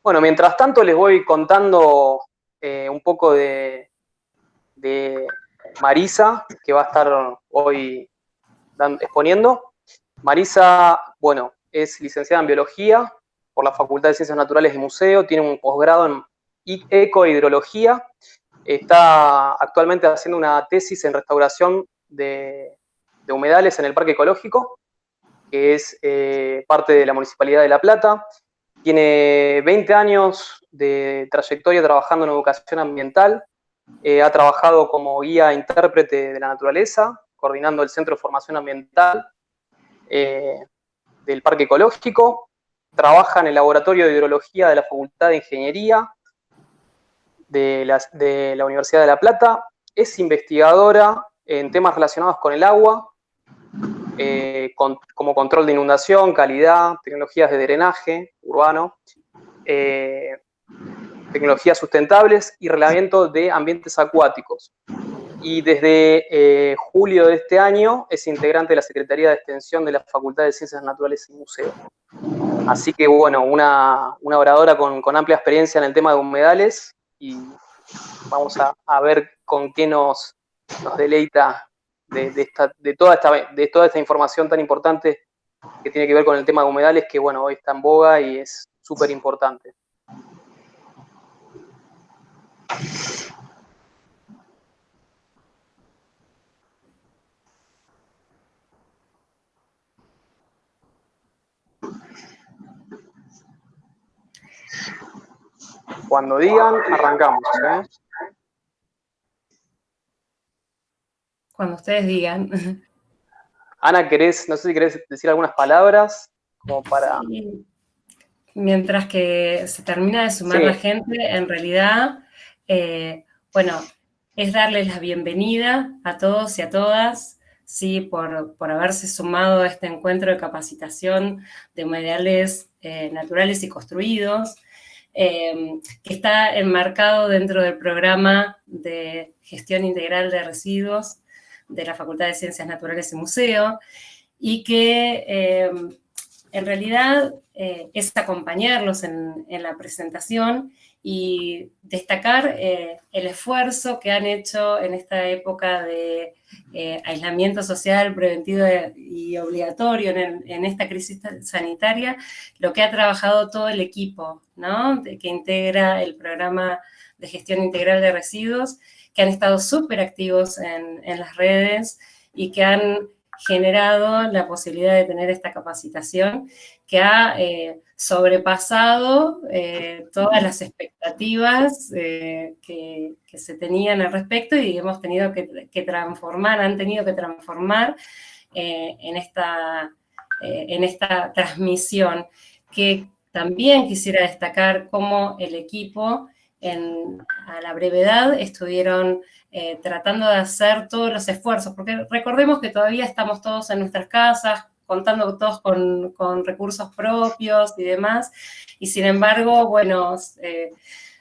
Bueno, mientras tanto les voy contando un poco de Marisa, que va a estar hoy exponiendo. Marisa, bueno, es licenciada en Biología por la Facultad de Ciencias Naturales y Museo, tiene un posgrado en ecohidrología, está actualmente haciendo una tesis en restauración de humedales en el Parque Ecológico, que es parte de la Municipalidad de La Plata. Tiene 20 años de trayectoria trabajando en educación ambiental. Ha trabajado como guía e intérprete de la naturaleza, coordinando el Centro de Formación Ambiental del Parque Ecológico. Trabaja en el Laboratorio de Hidrología de la Facultad de Ingeniería de la Universidad de La Plata. Es investigadora en temas relacionados con el agua, como control de inundación, calidad, tecnologías de drenaje urbano, tecnologías sustentables y reglamento de ambientes acuáticos. Y desde julio de este año es integrante de la Secretaría de Extensión de la Facultad de Ciencias Naturales y Museos. Así que, bueno, una oradora con amplia experiencia en el tema de humedales, y vamos a ver con qué nos deleita de toda esta información tan importante que tiene que ver con el tema de humedales, que, bueno, hoy está en boga y es súper importante. Cuando digan, arrancamos, ¿eh? Cuando ustedes digan. Ana, no sé si querés decir algunas palabras como para... Sí. Mientras que se termina de sumar la gente, en realidad, bueno, es darles la bienvenida a todos y a todas, sí, por haberse sumado a este encuentro de capacitación de humedales naturales y construidos, que está enmarcado dentro del programa de gestión integral de residuos de la Facultad de Ciencias Naturales y Museo, y que en realidad es acompañarlos en la presentación y destacar el esfuerzo que han hecho en esta época de aislamiento social preventivo y obligatorio en esta crisis sanitaria, lo que ha trabajado todo el equipo, ¿no?, que integra el programa de gestión integral de residuos, que han estado súper activos en las redes y que han generado la posibilidad de tener esta capacitación que ha sobrepasado todas las expectativas que se tenían al respecto, y hemos tenido que transformar, han tenido que transformar en esta transmisión, que también quisiera destacar cómo el equipo a la brevedad estuvieron tratando de hacer todos los esfuerzos, porque recordemos que todavía estamos todos en nuestras casas, contando todos con recursos propios y demás, y sin embargo, bueno,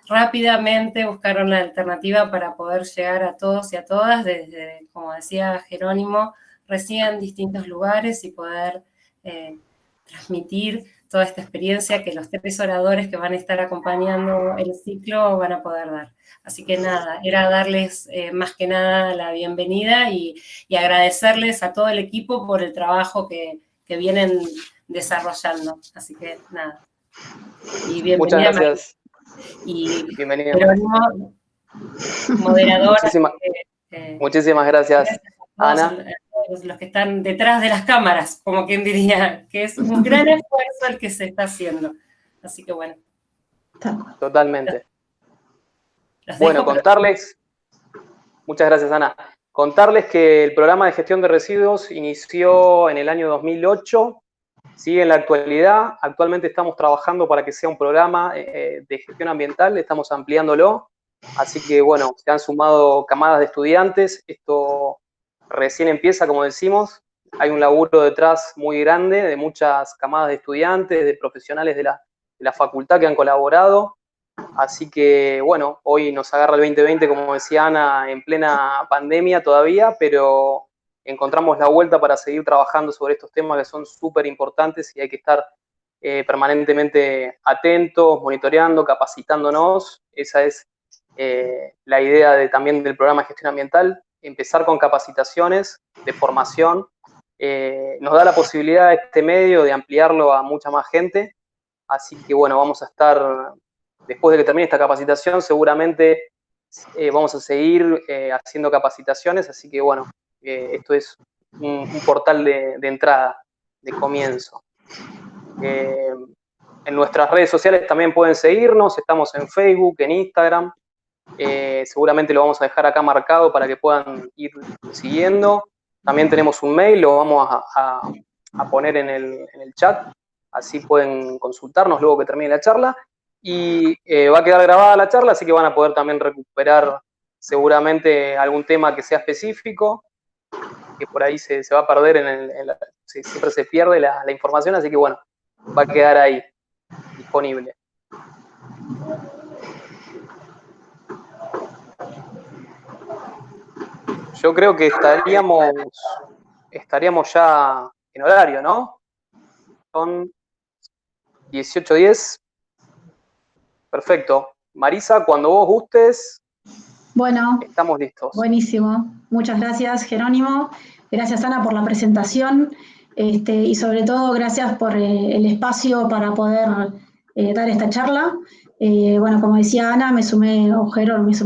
rápidamente buscaron la alternativa para poder llegar a todos y a todas, desde, como decía Jerónimo, recién en distintos lugares, y poder transmitir toda esta experiencia que los 3 oradores que van a estar acompañando el ciclo van a poder dar. Así que nada, era darles más que nada la bienvenida y agradecerles a todo el equipo por el trabajo que vienen desarrollando. Así que nada. Y bienvenida. Muchas gracias. Y bienvenida, Jerónimo, moderador. Muchísimas gracias, Ana. Los que están detrás de las cámaras, como quien diría, que es un gran esfuerzo el que se está haciendo. Así que bueno. Totalmente. Bueno, contarles, muchas gracias, Ana. Contarles que el programa de gestión de residuos inició en el año 2008, sigue en la actualidad. Actualmente estamos trabajando para que sea un programa de gestión ambiental, estamos ampliándolo. Así que, bueno, se han sumado camadas de estudiantes. Esto recién empieza, como decimos. Hay un laburo detrás muy grande de muchas camadas de estudiantes, de profesionales de la facultad que han colaborado. Así que, bueno, hoy nos agarra el 2020, como decía Ana, en plena pandemia todavía, pero encontramos la vuelta para seguir trabajando sobre estos temas que son súper importantes y hay que estar permanentemente atentos, monitoreando, capacitándonos. Esa es la idea también del programa de gestión ambiental, empezar con capacitaciones de formación. Nos da la posibilidad este medio de ampliarlo a mucha más gente, así que bueno, vamos a estar, después de que termine esta capacitación, seguramente vamos a seguir haciendo capacitaciones, así que bueno, esto es un portal de entrada, de comienzo. En nuestras redes sociales también pueden seguirnos, estamos en Facebook, en Instagram, seguramente lo vamos a dejar acá marcado para que puedan ir siguiendo. También tenemos un mail, lo vamos a poner en el chat, así pueden consultarnos luego que termine la charla. Y va a quedar grabada la charla, así que van a poder también recuperar seguramente algún tema que sea específico, que por ahí se va a perder, siempre se pierde la información, así que bueno, va a quedar ahí, disponible. Yo creo que estaríamos ya en horario, ¿no? Son 18:10. Perfecto. Marisa, cuando vos gustes, bueno, estamos listos. Buenísimo. Muchas gracias, Jerónimo. Gracias, Ana, por la presentación. Y sobre todo, gracias por el espacio para poder dar esta charla. Bueno, como decía Ana, me sumé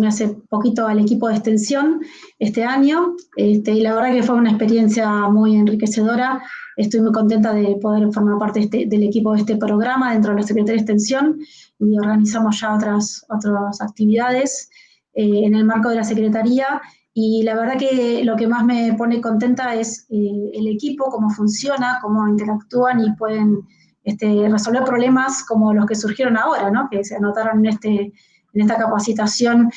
hace poquito al equipo de extensión este año, y la verdad que fue una experiencia muy enriquecedora. Estoy muy contenta de poder formar parte del equipo de este programa dentro de la Secretaría de Extensión, y organizamos ya otras actividades en el marco de la Secretaría. Y la verdad que lo que más me pone contenta es el equipo, cómo funciona, cómo interactúan y pueden resolver problemas como los que surgieron ahora, ¿no? Que se anotaron en esta capacitación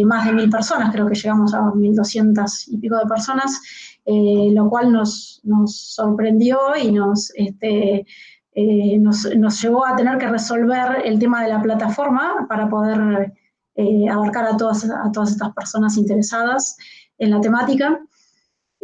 más de 1000 personas, creo que llegamos a 1200 y pico de personas, lo cual nos sorprendió y nos llevó a tener que resolver el tema de la plataforma para poder abarcar a todas estas personas interesadas en la temática.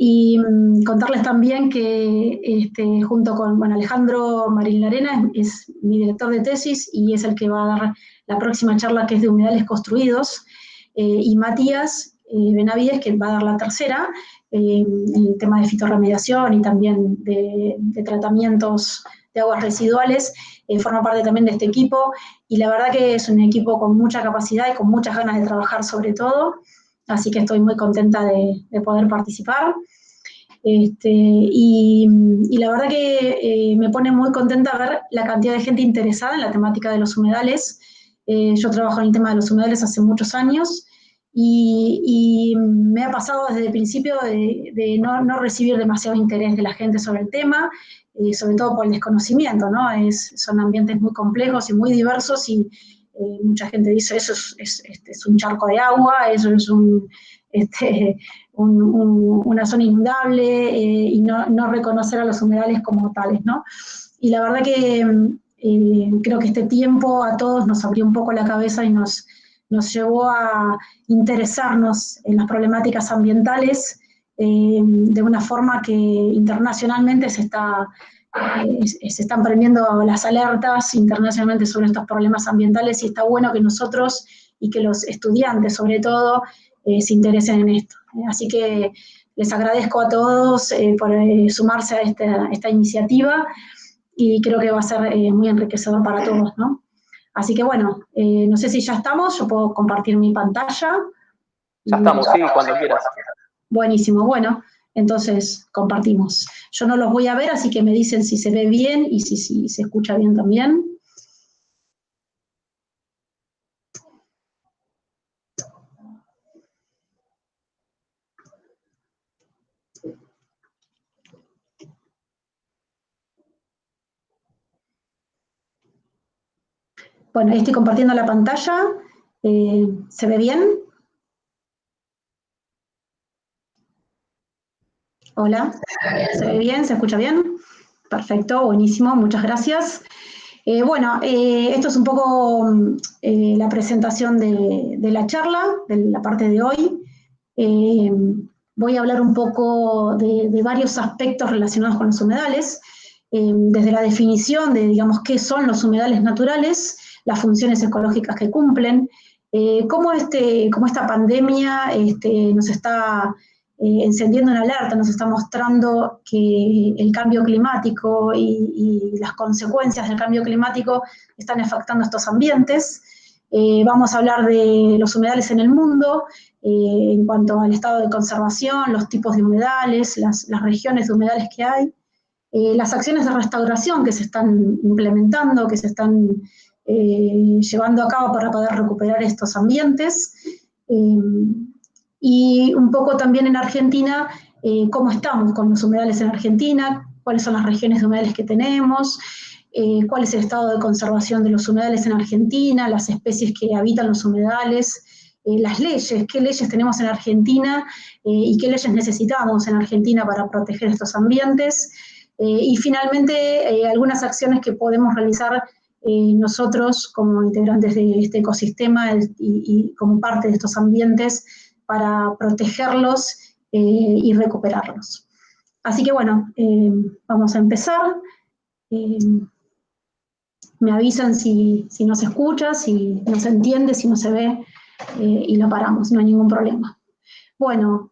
Y contarles también que junto con Alejandro Marín Larena es mi director de tesis y es el que va a dar la próxima charla, que es de humedales construidos, y Matías Benavides, que va a dar la tercera, en el tema de fitorremediación y también de tratamientos de aguas residuales, forma parte también de este equipo, y la verdad que es un equipo con mucha capacidad y con muchas ganas de trabajar sobre todo, así que estoy muy contenta de poder participar. Y la verdad que me pone muy contenta ver la cantidad de gente interesada en la temática de los humedales. Yo trabajo en el tema de los humedales hace muchos años, y me ha pasado desde el principio de no recibir demasiado interés de la gente sobre el tema, sobre todo por el desconocimiento, ¿no? Son ambientes muy complejos y muy diversos, y mucha gente dice, eso es un charco de agua, eso es una zona inundable, y no reconocer a los humedales como tales, ¿no? Y la verdad que creo que este tiempo a todos nos abrió un poco la cabeza y nos llevó a interesarnos en las problemáticas ambientales de una forma que internacionalmente se están prendiendo las alertas internacionalmente sobre estos problemas ambientales, y está bueno que nosotros y que los estudiantes sobre todo se interesen en esto. Así que les agradezco a todos por sumarse a esta iniciativa, y creo que va a ser muy enriquecedor para todos, ¿no? Así que bueno, no sé si ya estamos, yo puedo compartir mi pantalla. Ya estamos, sí, cuando quieras. Buenísimo, bueno, entonces compartimos. Yo no los voy a ver, así que me dicen si se ve bien y si se escucha bien también. Bueno, ahí estoy compartiendo la pantalla. ¿Se ve bien? Hola, ¿se ve bien? ¿Se escucha bien? Perfecto, buenísimo, muchas gracias. Bueno, esto es un poco la presentación de la charla, de la parte de hoy. Voy a hablar un poco de varios aspectos relacionados con los humedales. desde la definición de, digamos, qué son los humedales naturales, las funciones ecológicas que cumplen, cómo esta pandemia nos está encendiendo una alerta, nos está mostrando que el cambio climático y las consecuencias del cambio climático están afectando estos ambientes. Vamos a hablar de los humedales en el mundo, en cuanto al estado de conservación, los tipos de humedales, las regiones de humedales que hay, las acciones de restauración que se están implementando, que se están llevando a cabo para poder recuperar estos ambientes, y un poco también en Argentina, cómo estamos con los humedales en Argentina, cuáles son las regiones de humedales que tenemos, cuál es el estado de conservación de los humedales en Argentina, las especies que habitan los humedales, las leyes, qué leyes tenemos en Argentina y qué leyes necesitamos en Argentina para proteger estos ambientes, y finalmente algunas acciones que podemos realizar nosotros como integrantes de este ecosistema y como parte de estos ambientes para protegerlos y recuperarlos. Así que bueno, vamos a empezar. Me avisan si no se escucha, si no se entiende, si no se ve, y lo paramos, no hay ningún problema. Bueno,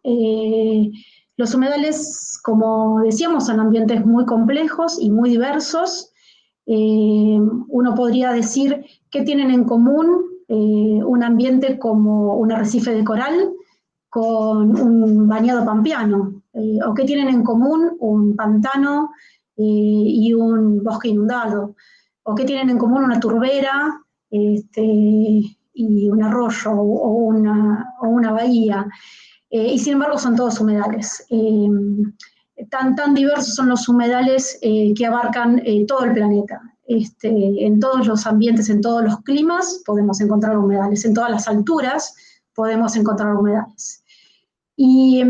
los humedales, como decíamos, son ambientes muy complejos y muy diversos. Uno podría decir qué tienen en común un ambiente como un arrecife de coral con un bañado pampeano, o qué tienen en común un pantano y un bosque inundado, o qué tienen en común una turbera y un arroyo o una bahía, y sin embargo son todos humedales. Tan diversos son los humedales que abarcan todo el planeta. En todos los ambientes, en todos los climas podemos encontrar humedales, en todas las alturas podemos encontrar humedales. ¿Y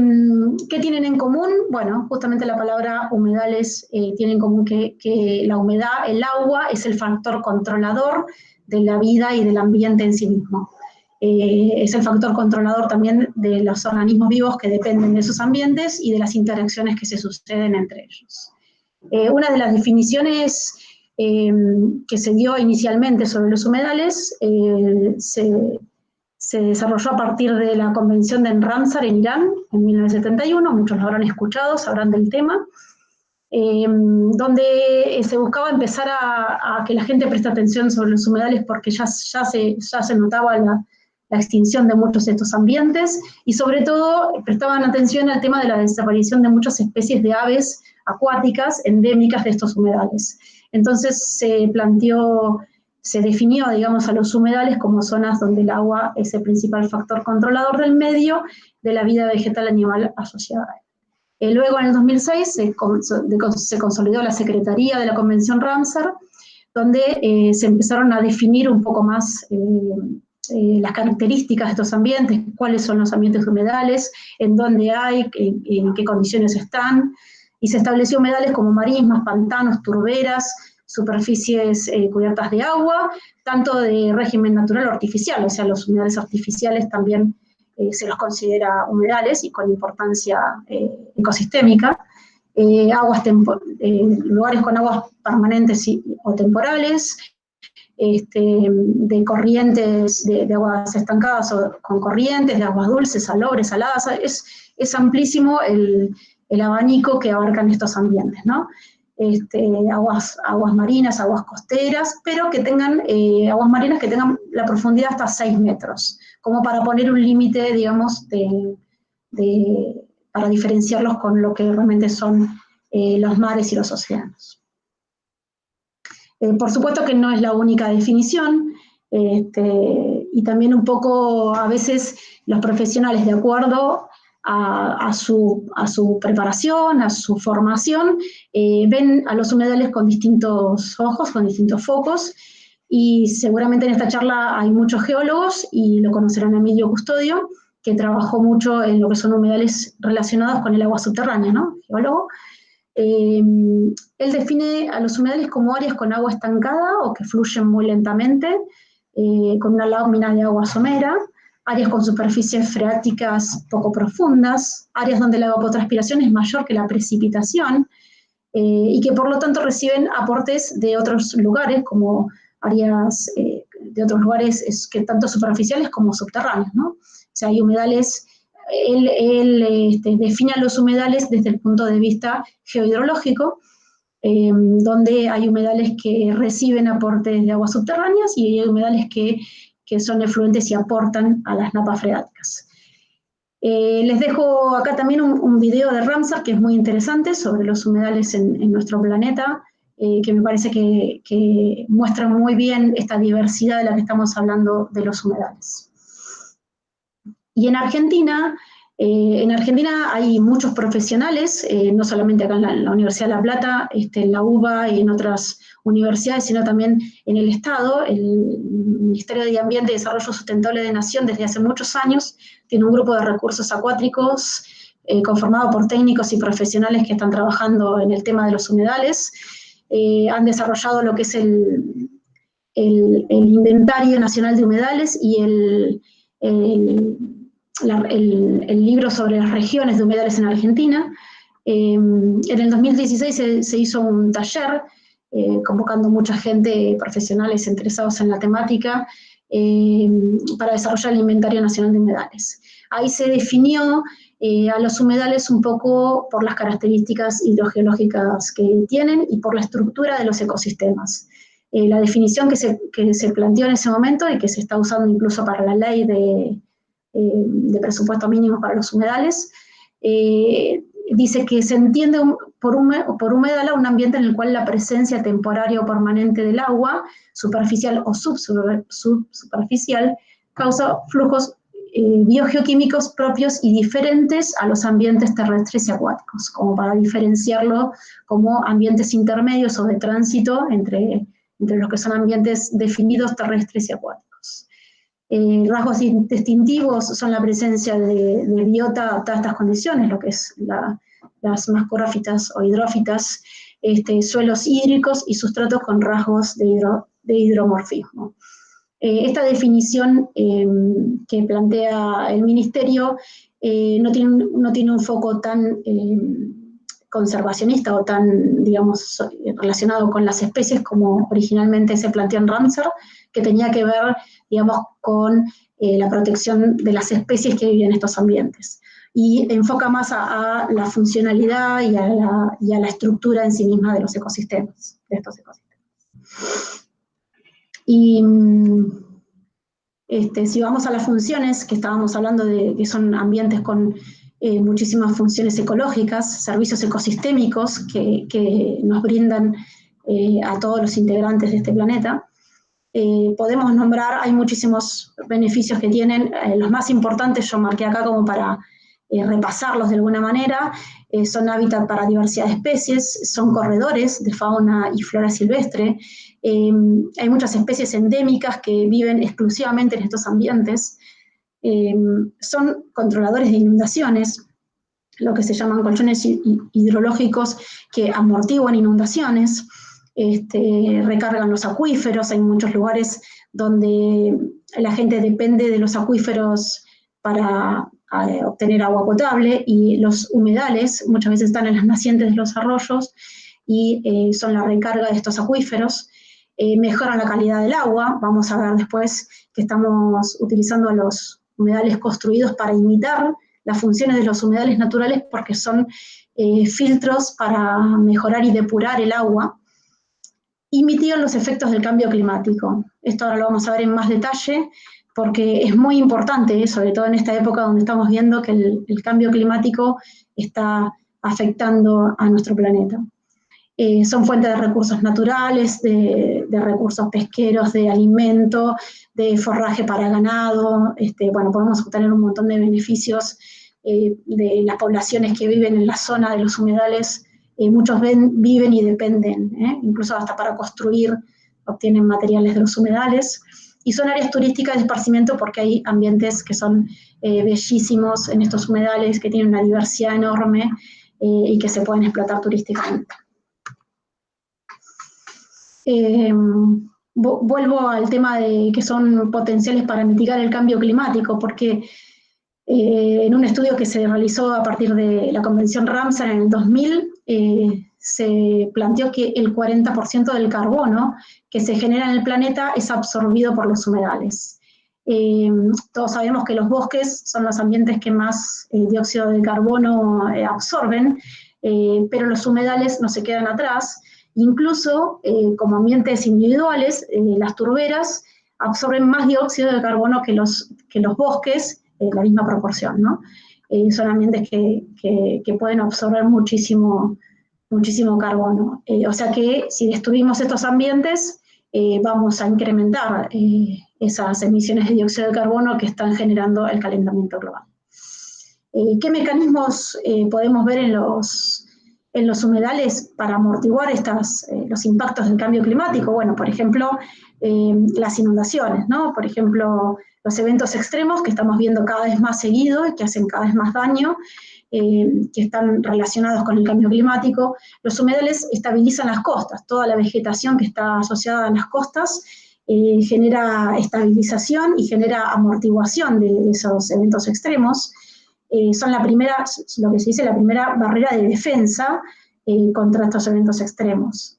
qué tienen en común? Bueno, justamente la palabra humedales tiene en común que la humedad, el agua, es el factor controlador de la vida y del ambiente en sí mismo. Es el factor controlador también de los organismos vivos que dependen de esos ambientes y de las interacciones que se suceden entre ellos. Una de las definiciones que se dio inicialmente sobre los humedales se desarrolló a partir de la Convención de Ramsar en Irán, en 1971, muchos lo habrán escuchado, sabrán del tema, donde se buscaba empezar a que la gente preste atención sobre los humedales porque ya se notaba la extinción de muchos de estos ambientes, y sobre todo prestaban atención al tema de la desaparición de muchas especies de aves acuáticas endémicas de estos humedales. Entonces se definió, digamos, a los humedales como zonas donde el agua es el principal factor controlador del medio de la vida vegetal animal asociada. Luego, en el 2006, se consolidó la Secretaría de la Convención Ramsar, donde se empezaron a definir un poco más las características de estos ambientes, cuáles son los ambientes humedales, en dónde hay, en qué condiciones están, y se estableció humedales como marismas, pantanos, turberas, superficies cubiertas de agua, tanto de régimen natural o artificial, o sea, los humedales artificiales también se los considera humedales y con importancia ecosistémica, lugares con aguas permanentes o temporales, de corrientes de aguas estancadas o con corrientes, de aguas dulces, salobres, saladas. Es amplísimo el abanico que abarcan estos ambientes, ¿no? Aguas marinas, aguas costeras, pero que tengan aguas marinas que tengan la profundidad hasta 6 metros, como para poner un límite, digamos, para diferenciarlos con lo que realmente son los mares y los océanos. Por supuesto que no es la única definición, y también un poco a veces los profesionales, de acuerdo a su preparación, a su formación, ven a los humedales con distintos ojos, con distintos focos, y seguramente en esta charla hay muchos geólogos, y lo conocerán a Emilio Custodio, que trabajó mucho en lo que son humedales relacionados con el agua subterránea, ¿no? Geólogo. Él define a los humedales como áreas con agua estancada o que fluyen muy lentamente, con una lámina de agua somera, áreas con superficies freáticas poco profundas, áreas donde la evapotranspiración es mayor que la precipitación, y que por lo tanto reciben aportes de otros lugares, como áreas de otros lugares que tanto superficiales como subterráneos, ¿no? O sea, hay humedales, él define a los humedales desde el punto de vista geohidrológico, donde hay humedales que reciben aportes de aguas subterráneas y hay humedales que son efluentes y aportan a las napas freáticas. Les dejo acá también un video de Ramsar que es muy interesante sobre los humedales en nuestro planeta, que me parece que muestra muy bien esta diversidad de la que estamos hablando de los humedales. Y en Argentina hay muchos profesionales, no solamente acá en la Universidad de La Plata, en la UBA y en otras universidades, sino también en el Estado. El Ministerio de Ambiente y Desarrollo Sustentable de Nación desde hace muchos años tiene un grupo de recursos acuáticos conformado por técnicos y profesionales que están trabajando en el tema de los humedales. Han desarrollado lo que es el Inventario Nacional de Humedales y el libro sobre las regiones de humedales en Argentina. En el 2016 se hizo un taller convocando mucha gente, profesionales interesados en la temática, para desarrollar el Inventario Nacional de Humedales. Ahí se definió a los humedales un poco por las características hidrogeológicas que tienen y por la estructura de los ecosistemas. La definición que se planteó en ese momento y que se está usando incluso para la ley de presupuesto mínimo para los humedales, dice que se entiende por humedal a un ambiente en el cual la presencia temporaria o permanente del agua, superficial o subsuperficial, causa flujos biogeoquímicos propios y diferentes a los ambientes terrestres y acuáticos, como para diferenciarlo como ambientes intermedios o de tránsito entre los que son ambientes definidos terrestres y acuáticos. Rasgos distintivos son la presencia de biota adaptada a estas condiciones, lo que es las mascorófitas o hidrófitas, suelos hídricos y sustratos con rasgos de hidromorfismo. Esta definición que plantea el Ministerio no tiene un foco tan conservacionista o tan, digamos, relacionado con las especies como originalmente se planteó en Ramsar, que tenía que ver, digamos, con la protección de las especies que viven en estos ambientes. Y enfoca más a la funcionalidad y a la estructura en sí misma de los ecosistemas, de estos ecosistemas. Y si vamos a las funciones, que estábamos hablando de que son ambientes con muchísimas funciones ecológicas, servicios ecosistémicos que nos brindan a todos los integrantes de este planeta. Podemos nombrar, hay muchísimos beneficios que tienen, los más importantes yo marqué acá como para repasarlos de alguna manera. Son hábitat para diversidad de especies, son corredores de fauna y flora silvestre. Hay muchas especies endémicas que viven exclusivamente en estos ambientes. Son controladores de inundaciones, lo que se llaman colchones hidrológicos que amortiguan inundaciones, recargan los acuíferos. Hay muchos lugares donde la gente depende de los acuíferos para obtener agua potable, y los humedales muchas veces están en las nacientes de los arroyos y son la recarga de estos acuíferos. Mejoran la calidad del agua. Vamos a ver después que estamos utilizando los humedales construidos para imitar las funciones de los humedales naturales, porque son filtros para mejorar y depurar el agua, y mitigan los efectos del cambio climático. Esto ahora lo vamos a ver en más detalle, porque es muy importante, sobre todo en esta época donde estamos viendo que el cambio climático está afectando a nuestro planeta. Son fuentes de recursos naturales, de recursos pesqueros, de alimento, de forraje para ganado. Bueno, podemos obtener un montón de beneficios de las poblaciones que viven en la zona de los humedales. Muchos viven y dependen, incluso hasta para construir obtienen materiales de los humedales. Y son áreas turísticas de esparcimiento porque hay ambientes que son bellísimos en estos humedales, que tienen una diversidad enorme y que se pueden explotar turísticamente. Vuelvo al tema de que son potenciales para mitigar el cambio climático, porque en un estudio que se realizó a partir de la Convención Ramsar en el 2000, se planteó que el 40% del carbono que se genera en el planeta es absorbido por los humedales. Todos sabemos que los bosques son los ambientes que más dióxido de carbono absorben, pero los humedales no se quedan atrás. Incluso como ambientes individuales, las turberas absorben más dióxido de carbono que los bosques, en la misma proporción, ¿no? Son ambientes que pueden absorber muchísimo carbono. O sea que si destruimos estos ambientes, vamos a incrementar esas emisiones de dióxido de carbono que están generando el calentamiento global. ¿Qué mecanismos podemos ver en los humedales para amortiguar los impactos del cambio climático? Bueno, por ejemplo, las inundaciones, ¿no? Por ejemplo, los eventos extremos que estamos viendo cada vez más seguido y que hacen cada vez más daño, que están relacionados con el cambio climático. Los humedales estabilizan las costas, toda la vegetación que está asociada a las costas genera estabilización y genera amortiguación de esos eventos extremos. Son lo que se dice la primera barrera de defensa contra estos eventos extremos.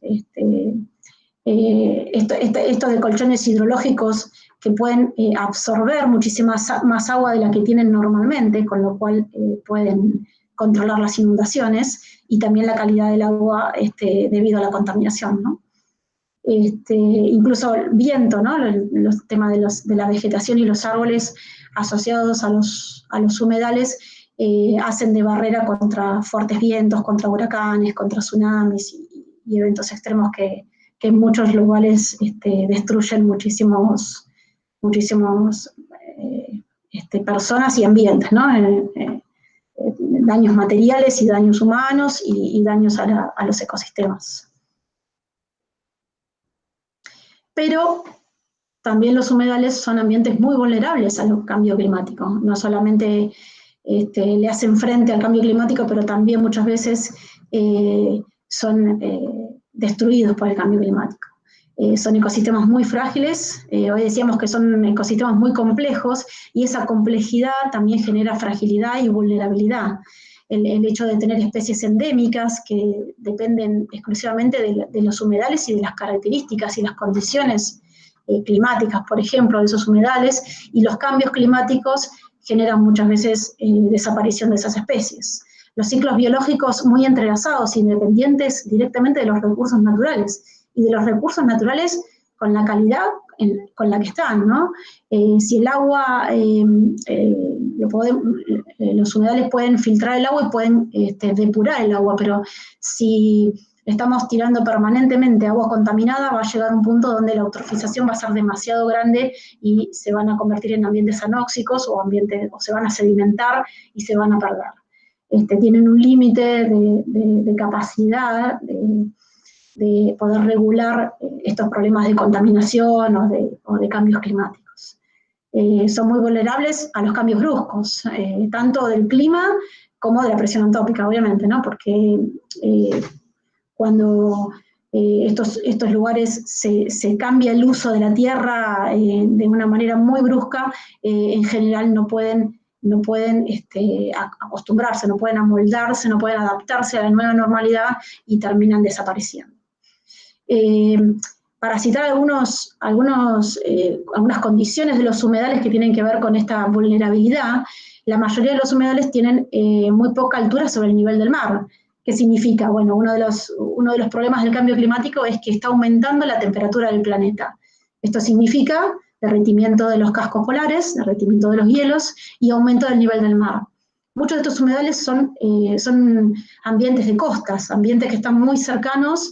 Esto de colchones hidrológicos que pueden absorber muchísima más agua de la que tienen normalmente, con lo cual pueden controlar las inundaciones y también la calidad del agua debido a la contaminación, ¿no? Incluso el viento, ¿no? Los temas de la vegetación y los árboles asociados a los humedales hacen de barrera contra fuertes vientos, contra huracanes, contra tsunamis y eventos extremos que en muchos lugares destruyen muchísimos personas y ambientes, ¿no? Daños materiales y daños humanos y daños a los ecosistemas. Pero también los humedales son ambientes muy vulnerables al cambio climático. No solamente le hacen frente al cambio climático, pero también muchas veces son destruidos por el cambio climático. Son ecosistemas muy frágiles, hoy decíamos que son ecosistemas muy complejos, y esa complejidad también genera fragilidad y vulnerabilidad. El hecho de tener especies endémicas que dependen exclusivamente de los humedales y de las características y las condiciones climáticas, por ejemplo, de esos humedales, y los cambios climáticos generan muchas veces desaparición de esas especies. Los ciclos biológicos muy entrelazados, independientes directamente de los recursos naturales, y de los recursos naturales con la calidad con la que están, ¿no? Si el agua, los humedales pueden filtrar el agua y pueden depurar el agua, pero si estamos tirando permanentemente agua contaminada, va a llegar un punto donde la eutrofización va a ser demasiado grande y se van a convertir en ambientes anóxicos o se van a sedimentar y se van a perder. Tienen un límite de capacidad de poder regular estos problemas de contaminación o de cambios climáticos. Son muy vulnerables a los cambios bruscos, tanto del clima como de la presión antópica, obviamente, ¿no? Porque cuando estos lugares se cambia el uso de la tierra de una manera muy brusca, en general no pueden acostumbrarse, no pueden amoldarse, no pueden adaptarse a la nueva normalidad y terminan desapareciendo. Para citar algunas condiciones de los humedales que tienen que ver con esta vulnerabilidad, la mayoría de los humedales tienen muy poca altura sobre el nivel del mar. ¿Qué significa? Bueno, uno de los problemas del cambio climático es que está aumentando la temperatura del planeta. Esto significa derretimiento de los cascos polares, derretimiento de los hielos y aumento del nivel del mar. Muchos de estos humedales son ambientes de costas, ambientes que están muy cercanos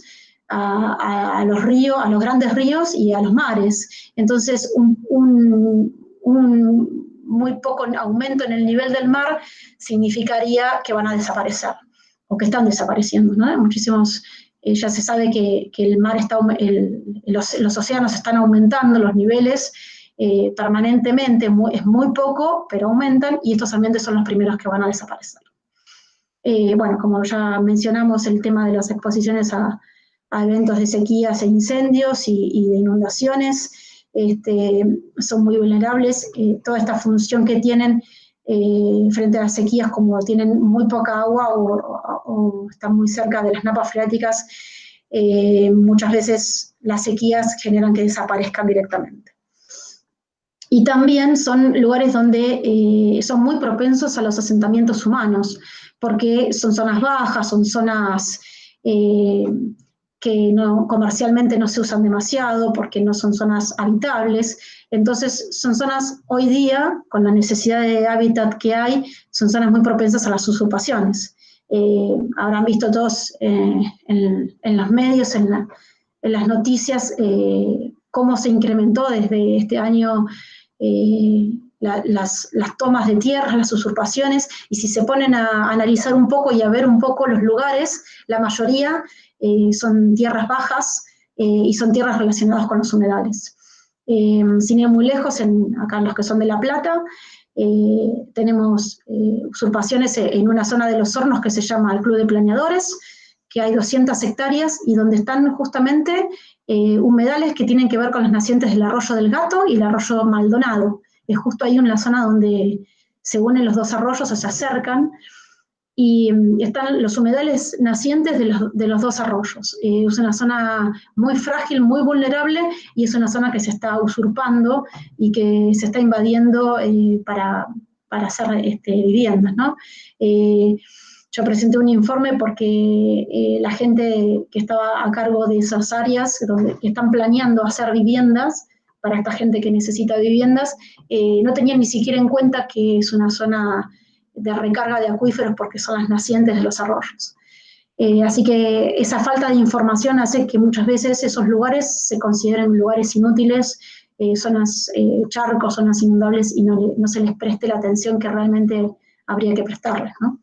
a los ríos, a los grandes ríos y a los mares. Entonces, un muy poco aumento en el nivel del mar significaría que van a desaparecer, o que están desapareciendo, ¿no? Muchísimos, ya se sabe que el mar los océanos están aumentando los niveles permanentemente, es muy poco, pero aumentan, y estos ambientes son los primeros que van a desaparecer. Bueno, como ya mencionamos, el tema de las exposiciones a eventos de sequías e incendios y de inundaciones, son muy vulnerables. Toda esta función que tienen frente a las sequías, como tienen muy poca agua o están muy cerca de las napas freáticas, muchas veces las sequías generan que desaparezcan directamente. Y también son lugares donde son muy propensos a los asentamientos humanos, porque son zonas bajas, son zonas que comercialmente no se usan demasiado, porque no son zonas habitables. Entonces son zonas hoy día, con la necesidad de hábitat que hay, son zonas muy propensas a las usurpaciones. Habrán visto todos en los medios, en las noticias, cómo se incrementó desde este año las tomas de tierras, las usurpaciones, y si se ponen a analizar un poco y a ver un poco los lugares, la mayoría son tierras bajas y son tierras relacionadas con los humedales. Sin ir muy lejos, acá en los que son de La Plata, tenemos usurpaciones en una zona de Los Hornos que se llama el Club de Planeadores, que hay 200 hectáreas y donde están justamente humedales que tienen que ver con las nacientes del Arroyo del Gato y el Arroyo Maldonado. Es justo ahí en la zona donde se unen los dos arroyos o se acercan, y están los humedales nacientes de los dos arroyos. Es una zona muy frágil, muy vulnerable, y es una zona que se está usurpando y que se está invadiendo para hacer viviendas, ¿no? Yo presenté un informe porque la gente que estaba a cargo de esas áreas, que están planeando hacer viviendas para esta gente que necesita viviendas, no tenían ni siquiera en cuenta que es una zona de recarga de acuíferos porque son las nacientes de los arroyos. Así que esa falta de información hace que muchas veces esos lugares se consideren lugares inútiles, zonas charcos, zonas inundables, y no se les preste la atención que realmente habría que prestarles, ¿no?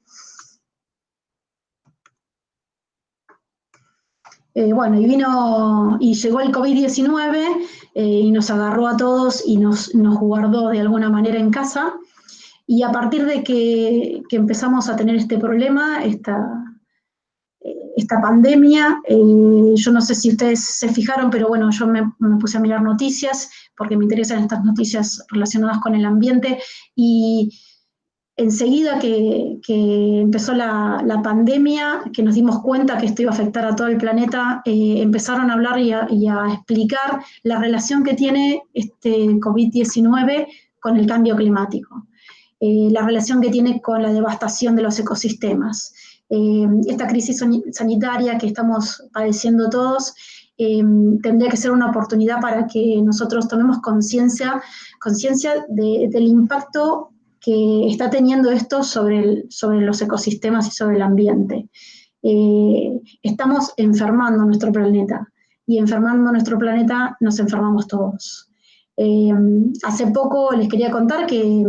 Bueno, y llegó el COVID-19 y nos agarró a todos y nos guardó de alguna manera en casa. Y a partir de que empezamos a tener este problema, esta pandemia, yo no sé si ustedes se fijaron, pero bueno, yo me puse a mirar noticias porque me interesan estas noticias relacionadas con el ambiente, y enseguida que empezó la pandemia, que nos dimos cuenta que esto iba a afectar a todo el planeta, empezaron a hablar y a explicar la relación que tiene este COVID-19 con el cambio climático. La relación que tiene con la devastación de los ecosistemas. Esta crisis sanitaria que estamos padeciendo todos tendría que ser una oportunidad para que nosotros tomemos conciencia del impacto que está teniendo esto sobre los ecosistemas y sobre el ambiente. Estamos enfermando nuestro planeta, y enfermando nuestro planeta nos enfermamos todos. Hace poco les quería contar que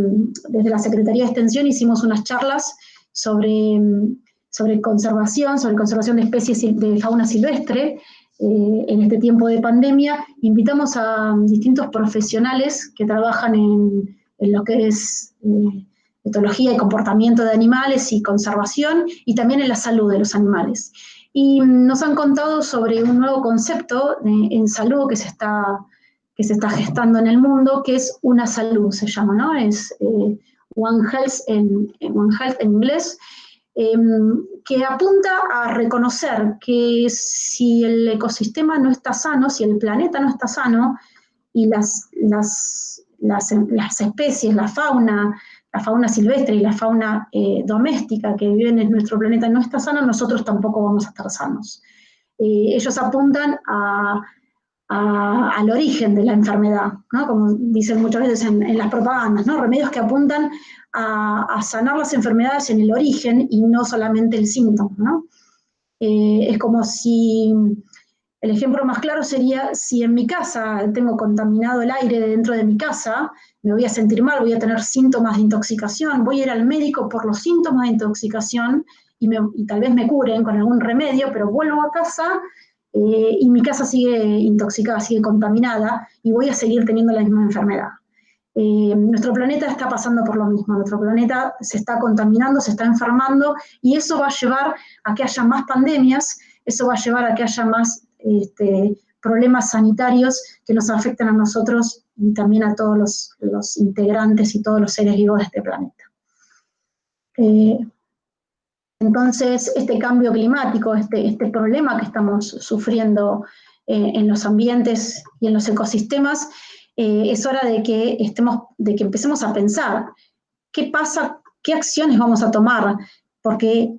desde la Secretaría de Extensión hicimos unas charlas sobre conservación de especies de fauna silvestre en este tiempo de pandemia. Invitamos a distintos profesionales que trabajan en lo que es etología y comportamiento de animales y conservación, y también en la salud de los animales. Y nos han contado sobre un nuevo concepto en salud que se está gestando en el mundo, que es Una Salud, se llama, ¿no? Es One Health en inglés, que apunta a reconocer que si el ecosistema no está sano, si el planeta no está sano, y las especies, la fauna silvestre y la fauna doméstica que viven en nuestro planeta no está sana, nosotros tampoco vamos a estar sanos. Ellos apuntan al origen de la enfermedad, ¿no? Como dicen muchas veces en las propagandas, ¿no? Remedios que apuntan a sanar las enfermedades en el origen y no solamente el síntoma, ¿no? Es como si, el ejemplo más claro sería, si en mi casa tengo contaminado el aire dentro de mi casa, me voy a sentir mal, voy a tener síntomas de intoxicación, voy a ir al médico por los síntomas de intoxicación y tal vez me curen con algún remedio, pero vuelvo a casa y mi casa sigue intoxicada, sigue contaminada, y voy a seguir teniendo la misma enfermedad. Nuestro planeta está pasando por lo mismo, nuestro planeta se está contaminando, se está enfermando, y eso va a llevar a que haya más pandemias, eso va a llevar a que haya más problemas sanitarios que nos afecten a nosotros y también a todos los integrantes y todos los seres vivos de este planeta. Entonces, este cambio climático, este problema que estamos sufriendo en los ambientes y en los ecosistemas, es hora de que empecemos a pensar qué pasa, qué acciones vamos a tomar, porque,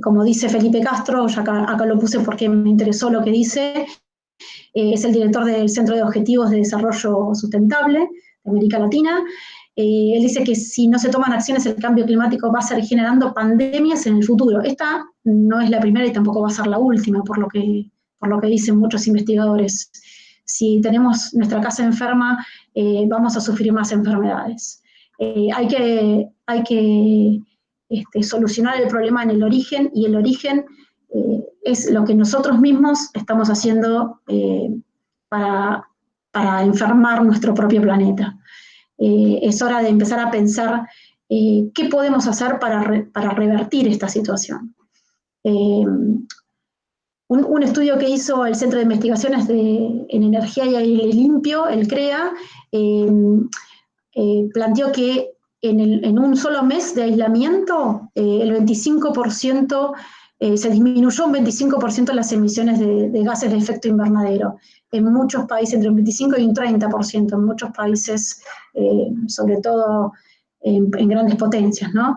como dice Felipe Castro, ya acá lo puse porque me interesó lo que dice, es el director del Centro de Objetivos de Desarrollo Sustentable de América Latina. Él dice que si no se toman acciones, el cambio climático va a seguir generando pandemias en el futuro. Esta no es la primera y tampoco va a ser la última, por lo que dicen muchos investigadores. Si tenemos nuestra casa enferma, vamos a sufrir más enfermedades. Hay que solucionar el problema en el origen, y el origen es lo que nosotros mismos estamos haciendo para enfermar nuestro propio planeta. Es hora de empezar a pensar qué podemos hacer para revertir esta situación. Un estudio que hizo el Centro de Investigaciones en Energía y Aire Limpio, el CREA, planteó que en un solo mes de aislamiento, el 25%, se disminuyó un 25% las emisiones de gases de efecto invernadero. En muchos países, entre un 25 y un 30%, en muchos países, sobre todo en grandes potencias, ¿no?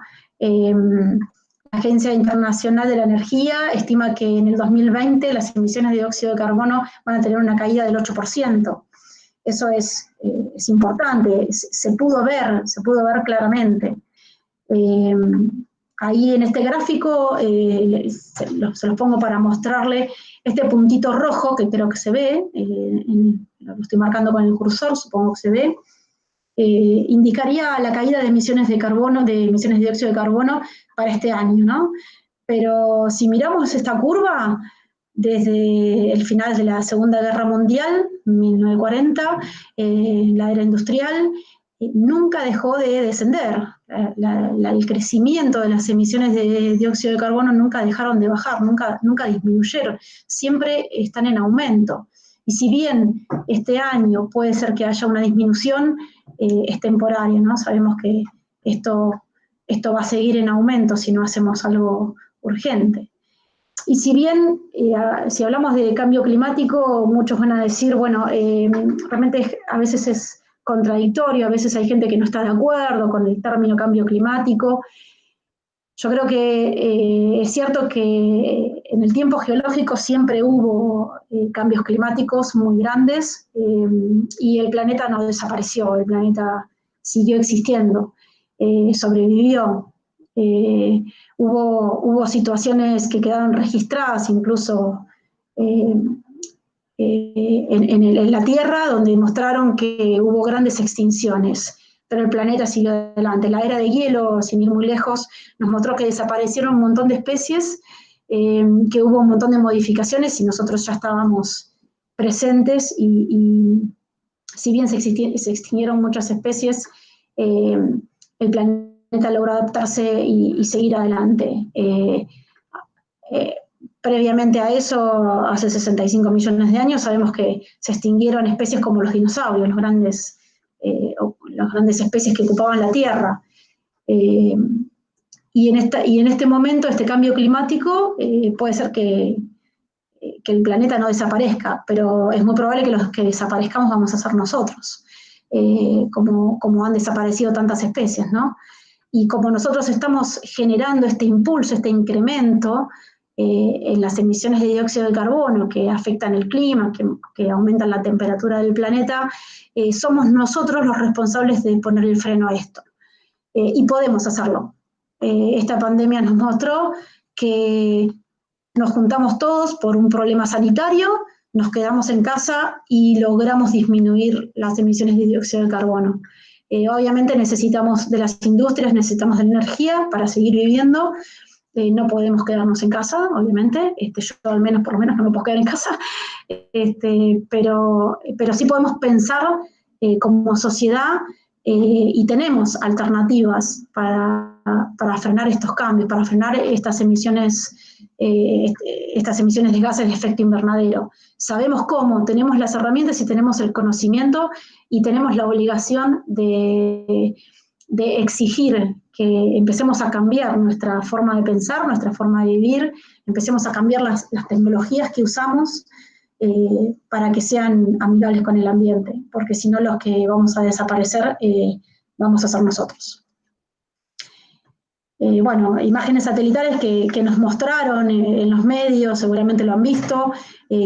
La Agencia Internacional de la Energía estima que en el 2020 las emisiones de dióxido de carbono van a tener una caída del 8%. Eso es importante, se pudo ver claramente. Ahí en este gráfico, se los pongo para mostrarle este puntito rojo que creo que se ve, lo estoy marcando con el cursor, supongo que se ve, indicaría la caída de emisiones de carbono, de emisiones de dióxido de carbono para este año, ¿no? Pero si miramos esta curva, desde el final de la Segunda Guerra Mundial, 1940, la era industrial, nunca dejó de descender. El crecimiento de las emisiones de dióxido de carbono nunca dejaron de bajar, nunca disminuyeron, siempre están en aumento. Y si bien este año puede ser que haya una disminución, es temporaria, ¿no? Sabemos que esto va a seguir en aumento si no hacemos algo urgente. Y si bien, si hablamos de cambio climático, muchos van a decir, bueno, realmente a veces es contradictorio, a veces hay gente que no está de acuerdo con el término cambio climático. Yo creo que es cierto que en el tiempo geológico siempre hubo cambios climáticos muy grandes, y el planeta no desapareció, el planeta siguió existiendo, sobrevivió. Hubo situaciones que quedaron registradas incluso en la Tierra, donde mostraron que hubo grandes extinciones, pero el planeta siguió adelante. La era de hielo, sin ir muy lejos, nos mostró que desaparecieron un montón de especies, que hubo un montón de modificaciones y nosotros ya estábamos presentes, y si bien se extinguieron muchas especies, el planeta logró adaptarse y seguir adelante. Previamente a eso, hace 65 millones de años, sabemos que se extinguieron especies como los dinosaurios, las grandes especies que ocupaban la Tierra. Y en este momento, este cambio climático, puede ser que el planeta no desaparezca, pero es muy probable que los que desaparezcamos vamos a ser nosotros, como han desaparecido tantas especies, ¿no? Y como nosotros estamos generando este impulso, este incremento en las emisiones de dióxido de carbono que afectan el clima, que aumentan la temperatura del planeta, somos nosotros los responsables de poner el freno a esto. Y podemos hacerlo. Esta pandemia nos mostró que nos juntamos todos por un problema sanitario, nos quedamos en casa y logramos disminuir las emisiones de dióxido de carbono. Obviamente necesitamos de las industrias, necesitamos de la energía para seguir viviendo. No podemos quedarnos en casa, obviamente. Yo por lo menos no me puedo quedar en casa. Pero sí podemos pensar como sociedad, y tenemos alternativas para frenar estos cambios, para frenar estas emisiones de gases de efecto invernadero. Sabemos cómo, tenemos las herramientas y tenemos el conocimiento y tenemos la obligación de exigir que empecemos a cambiar nuestra forma de pensar, nuestra forma de vivir, empecemos a cambiar las tecnologías que usamos para que sean amigables con el ambiente, porque si no los que vamos a desaparecer vamos a ser nosotros. Bueno, imágenes satelitales que nos mostraron en los medios, seguramente lo han visto.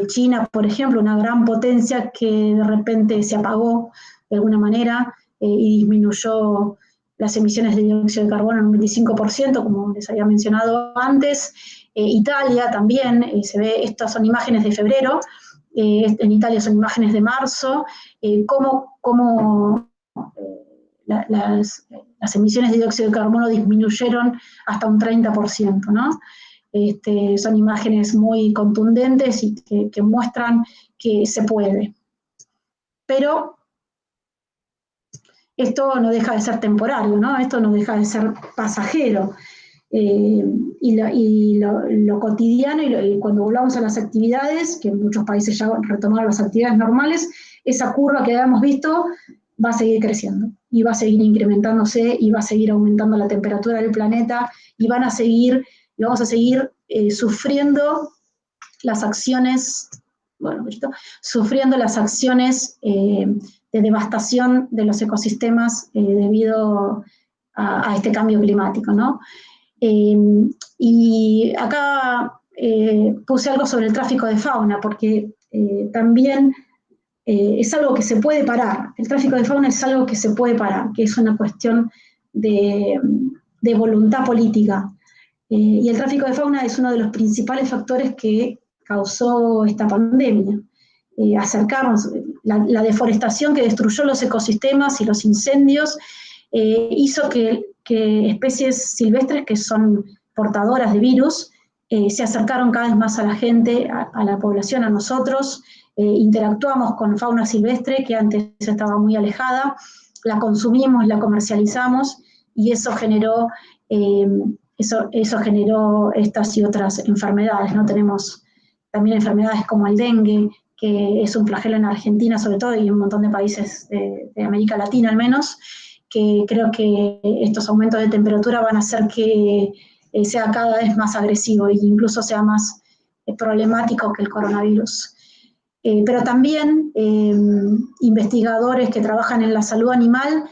China, por ejemplo, una gran potencia que de repente se apagó de alguna manera y disminuyó las emisiones de dióxido de carbono en un 25%, como les había mencionado antes. Italia también, se ve, estas son imágenes de febrero, en Italia son imágenes de marzo, cómo las emisiones de dióxido de carbono disminuyeron hasta un 30%, ¿no? Son imágenes muy contundentes y que muestran que se puede. Pero esto no deja de ser temporario, ¿no? Esto no deja de ser pasajero. Y lo cotidiano, y cuando volvamos a las actividades, que en muchos países ya retomaron las actividades normales, esa curva que habíamos visto va a seguir creciendo, y va a seguir incrementándose, y va a seguir aumentando la temperatura del planeta, y vamos a seguir sufriendo las acciones, sufriendo las acciones de devastación de los ecosistemas debido a este cambio climático, ¿no? Y acá puse algo sobre el tráfico de fauna, porque también es algo que se puede parar. El tráfico de fauna es algo que se puede parar, que es una cuestión de voluntad política. Y el tráfico de fauna es uno de los principales factores que causó esta pandemia. Acercarnos, la deforestación que destruyó los ecosistemas y los incendios hizo que especies silvestres que son portadoras de virus se acercaron cada vez más a la gente, a la población, a nosotros. Interactuamos con fauna silvestre que antes estaba muy alejada, la consumimos, la comercializamos, y eso generó estas y otras enfermedades, ¿no? Tenemos también enfermedades como el dengue, que es un flagelo en Argentina sobre todo, y en un montón de países de América Latina al menos, que creo que estos aumentos de temperatura van a hacer que sea cada vez más agresivo e incluso sea más problemático que el coronavirus. Pero también investigadores que trabajan en la salud animal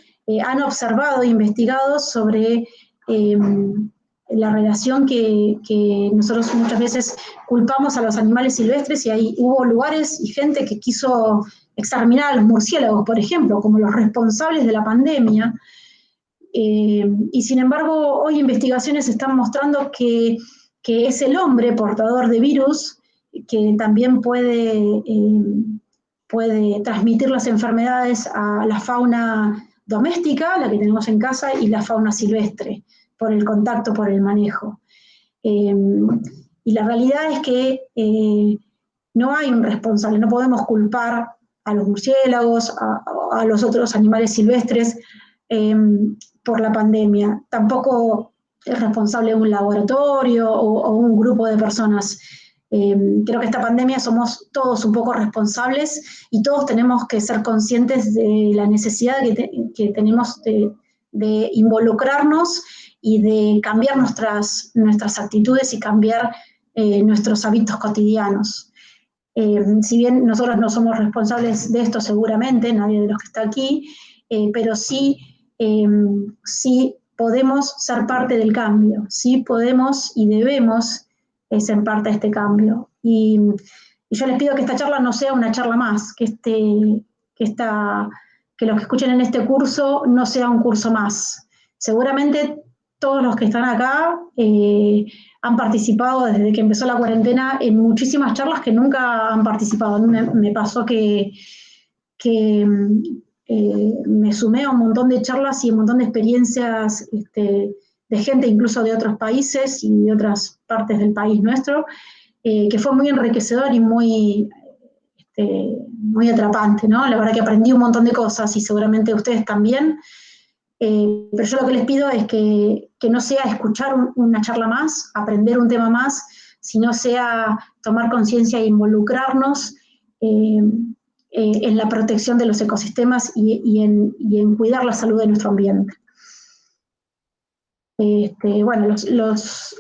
han observado e investigado sobre la relación que nosotros muchas veces culpamos a los animales silvestres, y hubo lugares y gente que quiso exterminar a los murciélagos, por ejemplo, como los responsables de la pandemia. Y sin embargo, hoy investigaciones están mostrando que es el hombre portador de virus que también puede transmitir las enfermedades a la fauna doméstica, la que tenemos en casa, y la fauna silvestre, por el contacto, por el manejo. Y la realidad es que no hay un responsable, no podemos culpar a los murciélagos, a los otros animales silvestres por la pandemia. Tampoco es responsable un laboratorio o un grupo de personas. Creo que esta pandemia somos todos un poco responsables, y todos tenemos que ser conscientes de la necesidad que tenemos de involucrarnos y de cambiar nuestras actitudes y cambiar nuestros hábitos cotidianos. Si bien nosotros no somos responsables de esto seguramente, nadie de los que está aquí, pero sí podemos ser parte del cambio, sí podemos y debemos ser parte de este cambio. Y yo les pido que esta charla no sea una charla más, que los que escuchen en este curso no sea un curso más. Seguramente todos los que están acá han participado desde que empezó la cuarentena en muchísimas charlas que nunca han participado. A mí me pasó que me sumé a un montón de charlas y un montón de experiencias de gente incluso de otros países y de otras partes del país nuestro, que fue muy enriquecedor y muy atrapante, ¿no? La verdad que aprendí un montón de cosas, y seguramente ustedes también, pero yo lo que les pido es que no sea escuchar una charla más, aprender un tema más, sino sea tomar conciencia e involucrarnos en la protección de los ecosistemas y en cuidar la salud de nuestro ambiente. Bueno,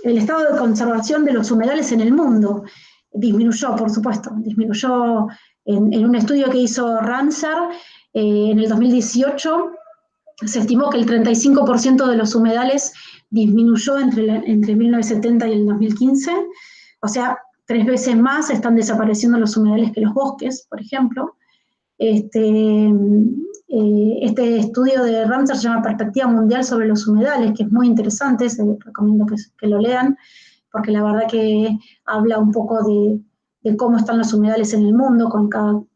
el estado de conservación de los humedales en el mundo disminuyó, por supuesto, disminuyó en un estudio que hizo Ramsar en el 2018, se estimó que el 35% de los humedales disminuyó entre 1970 y el 2015, o sea, 3 veces más están desapareciendo los humedales que los bosques, por ejemplo. Este estudio de Ramsar se llama Perspectiva Mundial sobre los humedales, que es muy interesante, recomiendo que lo lean, porque la verdad que habla un poco de cómo están los humedales en el mundo, con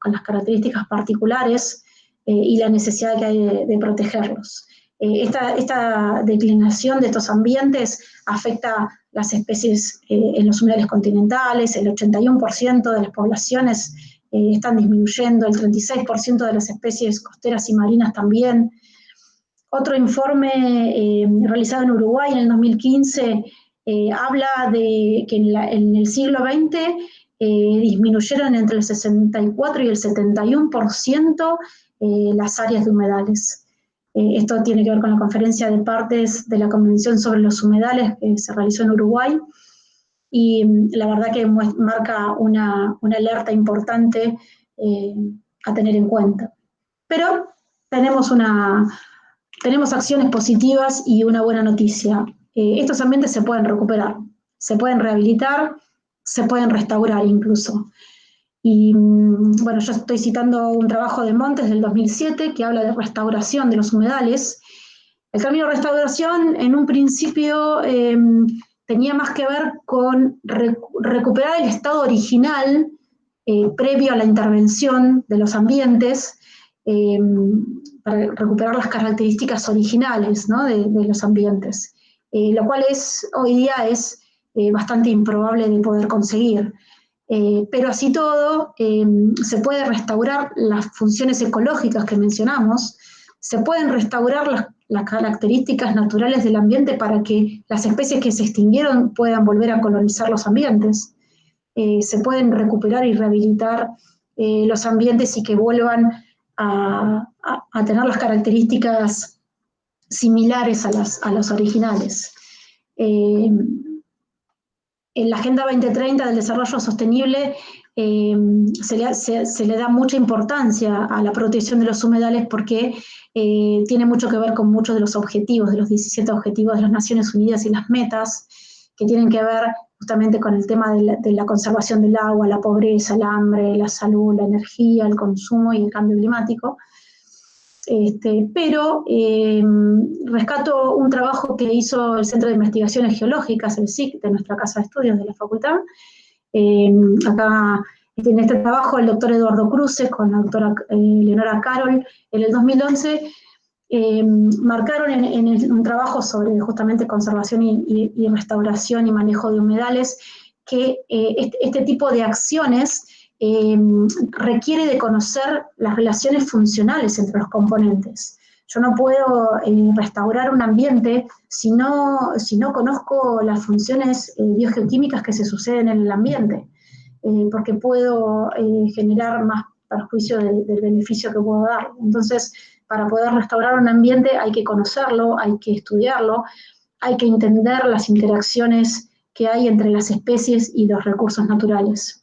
las características particulares y la necesidad que hay de protegerlos. Esta declinación de estos ambientes afecta las especies en los humedales continentales, el 81% de las poblaciones están disminuyendo, el 36% de las especies costeras y marinas también. Otro informe realizado en Uruguay en el 2015 habla de que en el siglo XX disminuyeron entre el 64 y el 71% las áreas de humedales. Esto tiene que ver con la conferencia de partes de la Convención sobre los Humedales que se realizó en Uruguay, y la verdad que marca una alerta importante a tener en cuenta. Pero tenemos acciones positivas y una buena noticia. Estos ambientes se pueden recuperar, se pueden rehabilitar, se pueden restaurar incluso. Y bueno, yo estoy citando un trabajo de Montes del 2007 que habla de restauración de los humedales. El término restauración en un principio tenía más que ver con recuperar el estado original previo a la intervención de los ambientes, para recuperar las características originales, ¿no?, de los ambientes, lo cual hoy día es bastante improbable de poder conseguir. Pero así todo, se puede restaurar las funciones ecológicas que mencionamos, se pueden restaurar las características naturales del ambiente para que las especies que se extinguieron puedan volver a colonizar los ambientes. Se pueden recuperar y rehabilitar los ambientes y que vuelvan a tener las características similares a las originales. En la Agenda 2030 del Desarrollo Sostenible se le da mucha importancia a la protección de los humedales porque tiene mucho que ver con muchos de los objetivos, de los 17 objetivos de las Naciones Unidas y las metas, que tienen que ver justamente con el tema de la conservación del agua, la pobreza, el hambre, la salud, la energía, el consumo y el cambio climático. Pero rescato un trabajo que hizo el Centro de Investigaciones Geológicas, el CIC, de nuestra casa de estudios de la facultad. Acá en este trabajo el doctor Eduardo Cruces con la doctora Leonora Carol, en el 2011, marcaron en un trabajo sobre justamente conservación y restauración y manejo de humedales que este tipo de acciones requiere de conocer las relaciones funcionales entre los componentes. Yo no puedo restaurar un ambiente si no conozco las funciones biogeoquímicas que se suceden en el ambiente, porque puedo generar más perjuicio del beneficio que puedo dar. Entonces, para poder restaurar un ambiente hay que conocerlo, hay que estudiarlo, hay que entender las interacciones que hay entre las especies y los recursos naturales.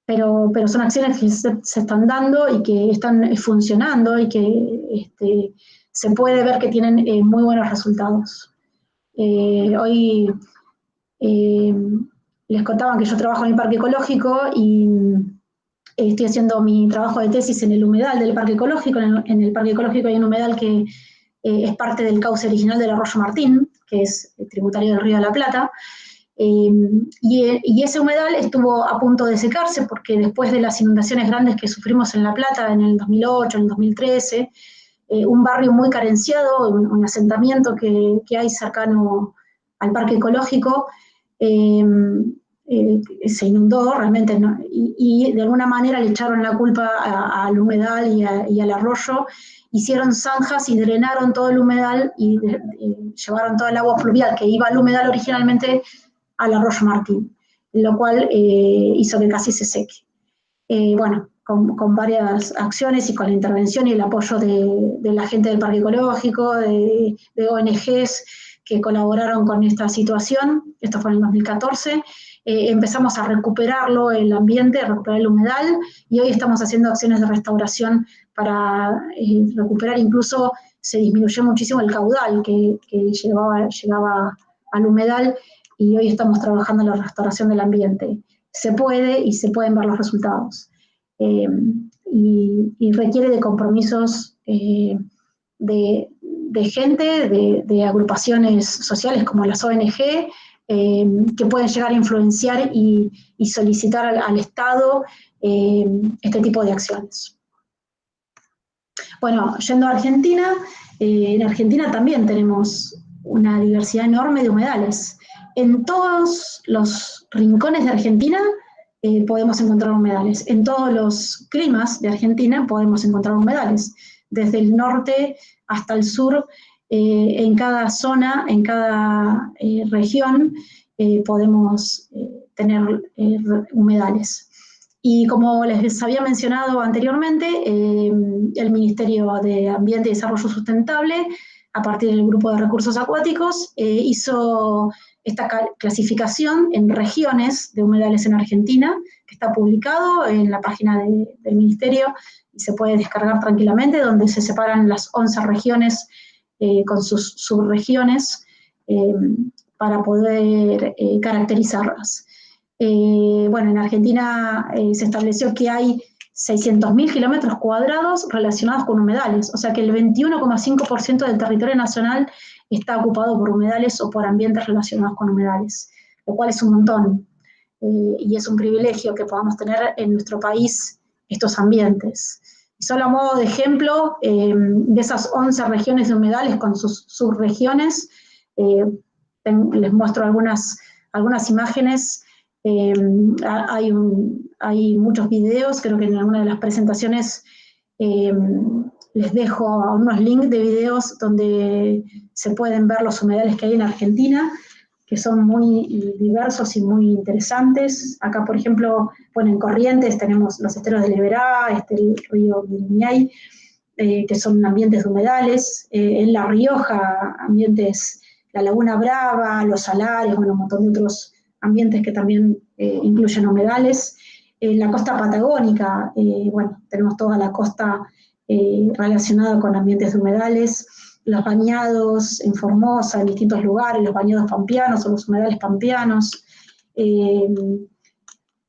Pero son acciones que se están dando y que están funcionando y que se puede ver que tienen muy buenos resultados. Hoy les contaban que yo trabajo en el Parque Ecológico y estoy haciendo mi trabajo de tesis en el humedal del Parque Ecológico. En el Parque Ecológico hay un humedal que es parte del cauce original del Arroyo Martín, que es tributario del Río de la Plata. Y ese humedal estuvo a punto de secarse porque después de las inundaciones grandes que sufrimos en La Plata en el 2008, en el 2013, un barrio muy carenciado, un asentamiento que hay cercano al Parque Ecológico, se inundó realmente, ¿no? Y de alguna manera le echaron la culpa al humedal y al arroyo, hicieron zanjas y drenaron todo el humedal y llevaron toda el agua fluvial que iba al humedal originalmente al Arroyo Martín, lo cual hizo que casi se seque. Bueno, con varias acciones y con la intervención y el apoyo de la gente del Parque Ecológico, de ONGs, que colaboraron con esta situación, esto fue en el 2014, empezamos a recuperarlo, el ambiente, a recuperar el humedal, y hoy estamos haciendo acciones de restauración para recuperar, incluso se disminuyó muchísimo el caudal que llegaba al humedal, y hoy estamos trabajando en la restauración del ambiente. Se puede y se pueden ver los resultados. Y requiere de compromisos de gente, de agrupaciones sociales como las ONG, que pueden llegar a influenciar y solicitar al Estado este tipo de acciones. Bueno, yendo a Argentina, en Argentina también tenemos una diversidad enorme de humedales. En todos los rincones de Argentina podemos encontrar humedales. En todos los climas de Argentina podemos encontrar humedales. Desde el norte hasta el sur, en cada zona, en cada región, podemos tener humedales. Y como les había mencionado anteriormente, el Ministerio de Ambiente y Desarrollo Sustentable, a partir del Grupo de Recursos Acuáticos, hizo esta clasificación en regiones de humedales en Argentina, que está publicado en la página del Ministerio y se puede descargar tranquilamente, donde se separan las 11 regiones con sus subregiones para poder caracterizarlas. Bueno, en Argentina se estableció que hay 600.000 kilómetros cuadrados relacionados con humedales, o sea que el 21,5% del territorio nacional está ocupado por humedales o por ambientes relacionados con humedales, lo cual es un montón, y es un privilegio que podamos tener en nuestro país estos ambientes. Y solo a modo de ejemplo, de esas 11 regiones de humedales con sus subregiones, les muestro algunas imágenes. Hay muchos videos, creo que en alguna de las presentaciones les dejo unos links de videos donde se pueden ver los humedales que hay en Argentina, que son muy diversos y muy interesantes. Acá, por ejemplo, bueno, en Corrientes tenemos los esteros del Liberá, el río Viñay, que son ambientes de humedales. En La Rioja, ambientes, la Laguna Brava, los Salares, bueno, un montón de otros ambientes que también incluyen humedales. En la costa patagónica, bueno, tenemos toda la costa relacionada con ambientes de humedales, los bañados en Formosa, en distintos lugares, los bañados pampeanos o los humedales pampeanos,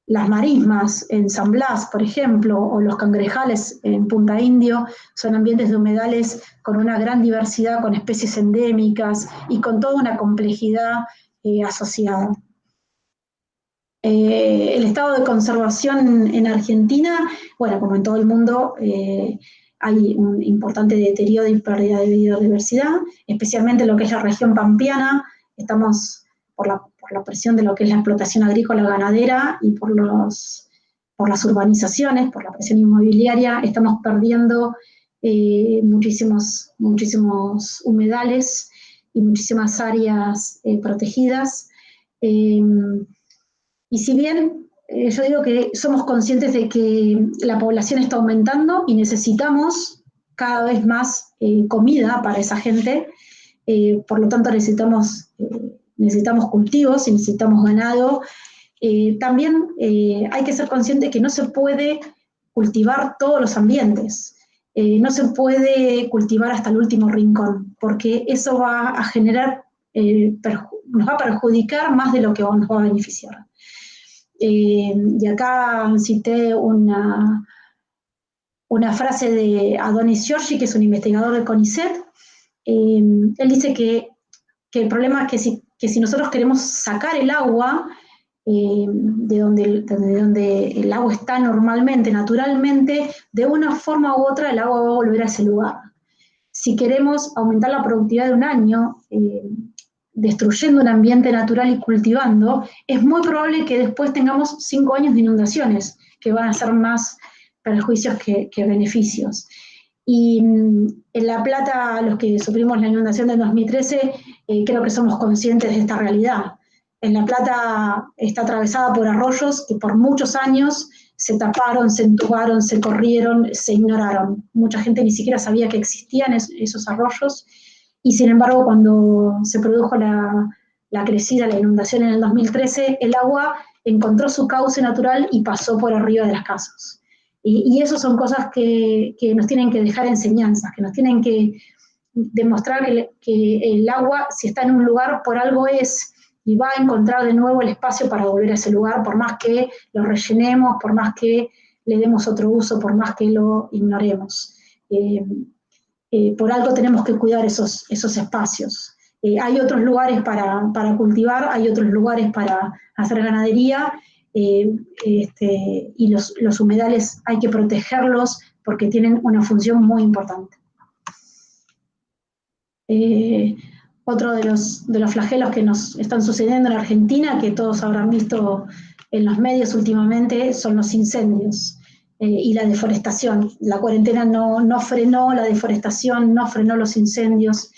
las marismas en San Blas, por ejemplo, o los cangrejales en Punta Indio, son ambientes de humedales con una gran diversidad, con especies endémicas y con toda una complejidad asociada. El estado de conservación en Argentina, bueno, como en todo el mundo, hay un importante deterioro y pérdida de biodiversidad, especialmente en lo que es la región pampeana. Estamos, por la presión de lo que es la explotación agrícola ganadera y por las urbanizaciones, por la presión inmobiliaria, estamos perdiendo muchísimos humedales y muchísimas áreas protegidas. Y si bien yo digo que somos conscientes de que la población está aumentando y necesitamos cada vez más comida para esa gente, por lo tanto necesitamos cultivos y necesitamos ganado, también hay que ser consciente que no se puede cultivar todos los ambientes, no se puede cultivar hasta el último rincón, porque eso va a generar, nos va a perjudicar más de lo que nos va a beneficiar. Y acá cité una frase de Adonis Giorgi, que es un investigador del CONICET. Él dice que el problema es que si nosotros queremos sacar el agua de donde el agua está normalmente, naturalmente, de una forma u otra el agua va a volver a ese lugar. Si queremos aumentar la productividad de un año, destruyendo un ambiente natural y cultivando, es muy probable que después tengamos 5 años de inundaciones, que van a ser más perjuicios que beneficios. Y en La Plata, los que sufrimos la inundación del 2013, creo que somos conscientes de esta realidad. En La Plata está atravesada por arroyos que por muchos años se taparon, se entubaron, se corrieron, se ignoraron. Mucha gente ni siquiera sabía que existían esos arroyos, y sin embargo cuando se produjo la crecida, la inundación en el 2013, el agua encontró su cauce natural y pasó por arriba de las casas. Y eso son cosas que nos tienen que dejar enseñanzas, que nos tienen que demostrar que el agua, si está en un lugar, por algo es, y va a encontrar de nuevo el espacio para volver a ese lugar, por más que lo rellenemos, por más que le demos otro uso, por más que lo ignoremos. Por algo tenemos que cuidar esos espacios. Hay otros lugares para cultivar, hay otros lugares para hacer ganadería, y los humedales hay que protegerlos porque tienen una función muy importante. Otro de los flagelos que nos están sucediendo en Argentina, que todos habrán visto en los medios últimamente, son los incendios y la deforestación. La cuarentena no frenó la deforestación, no frenó los incendios,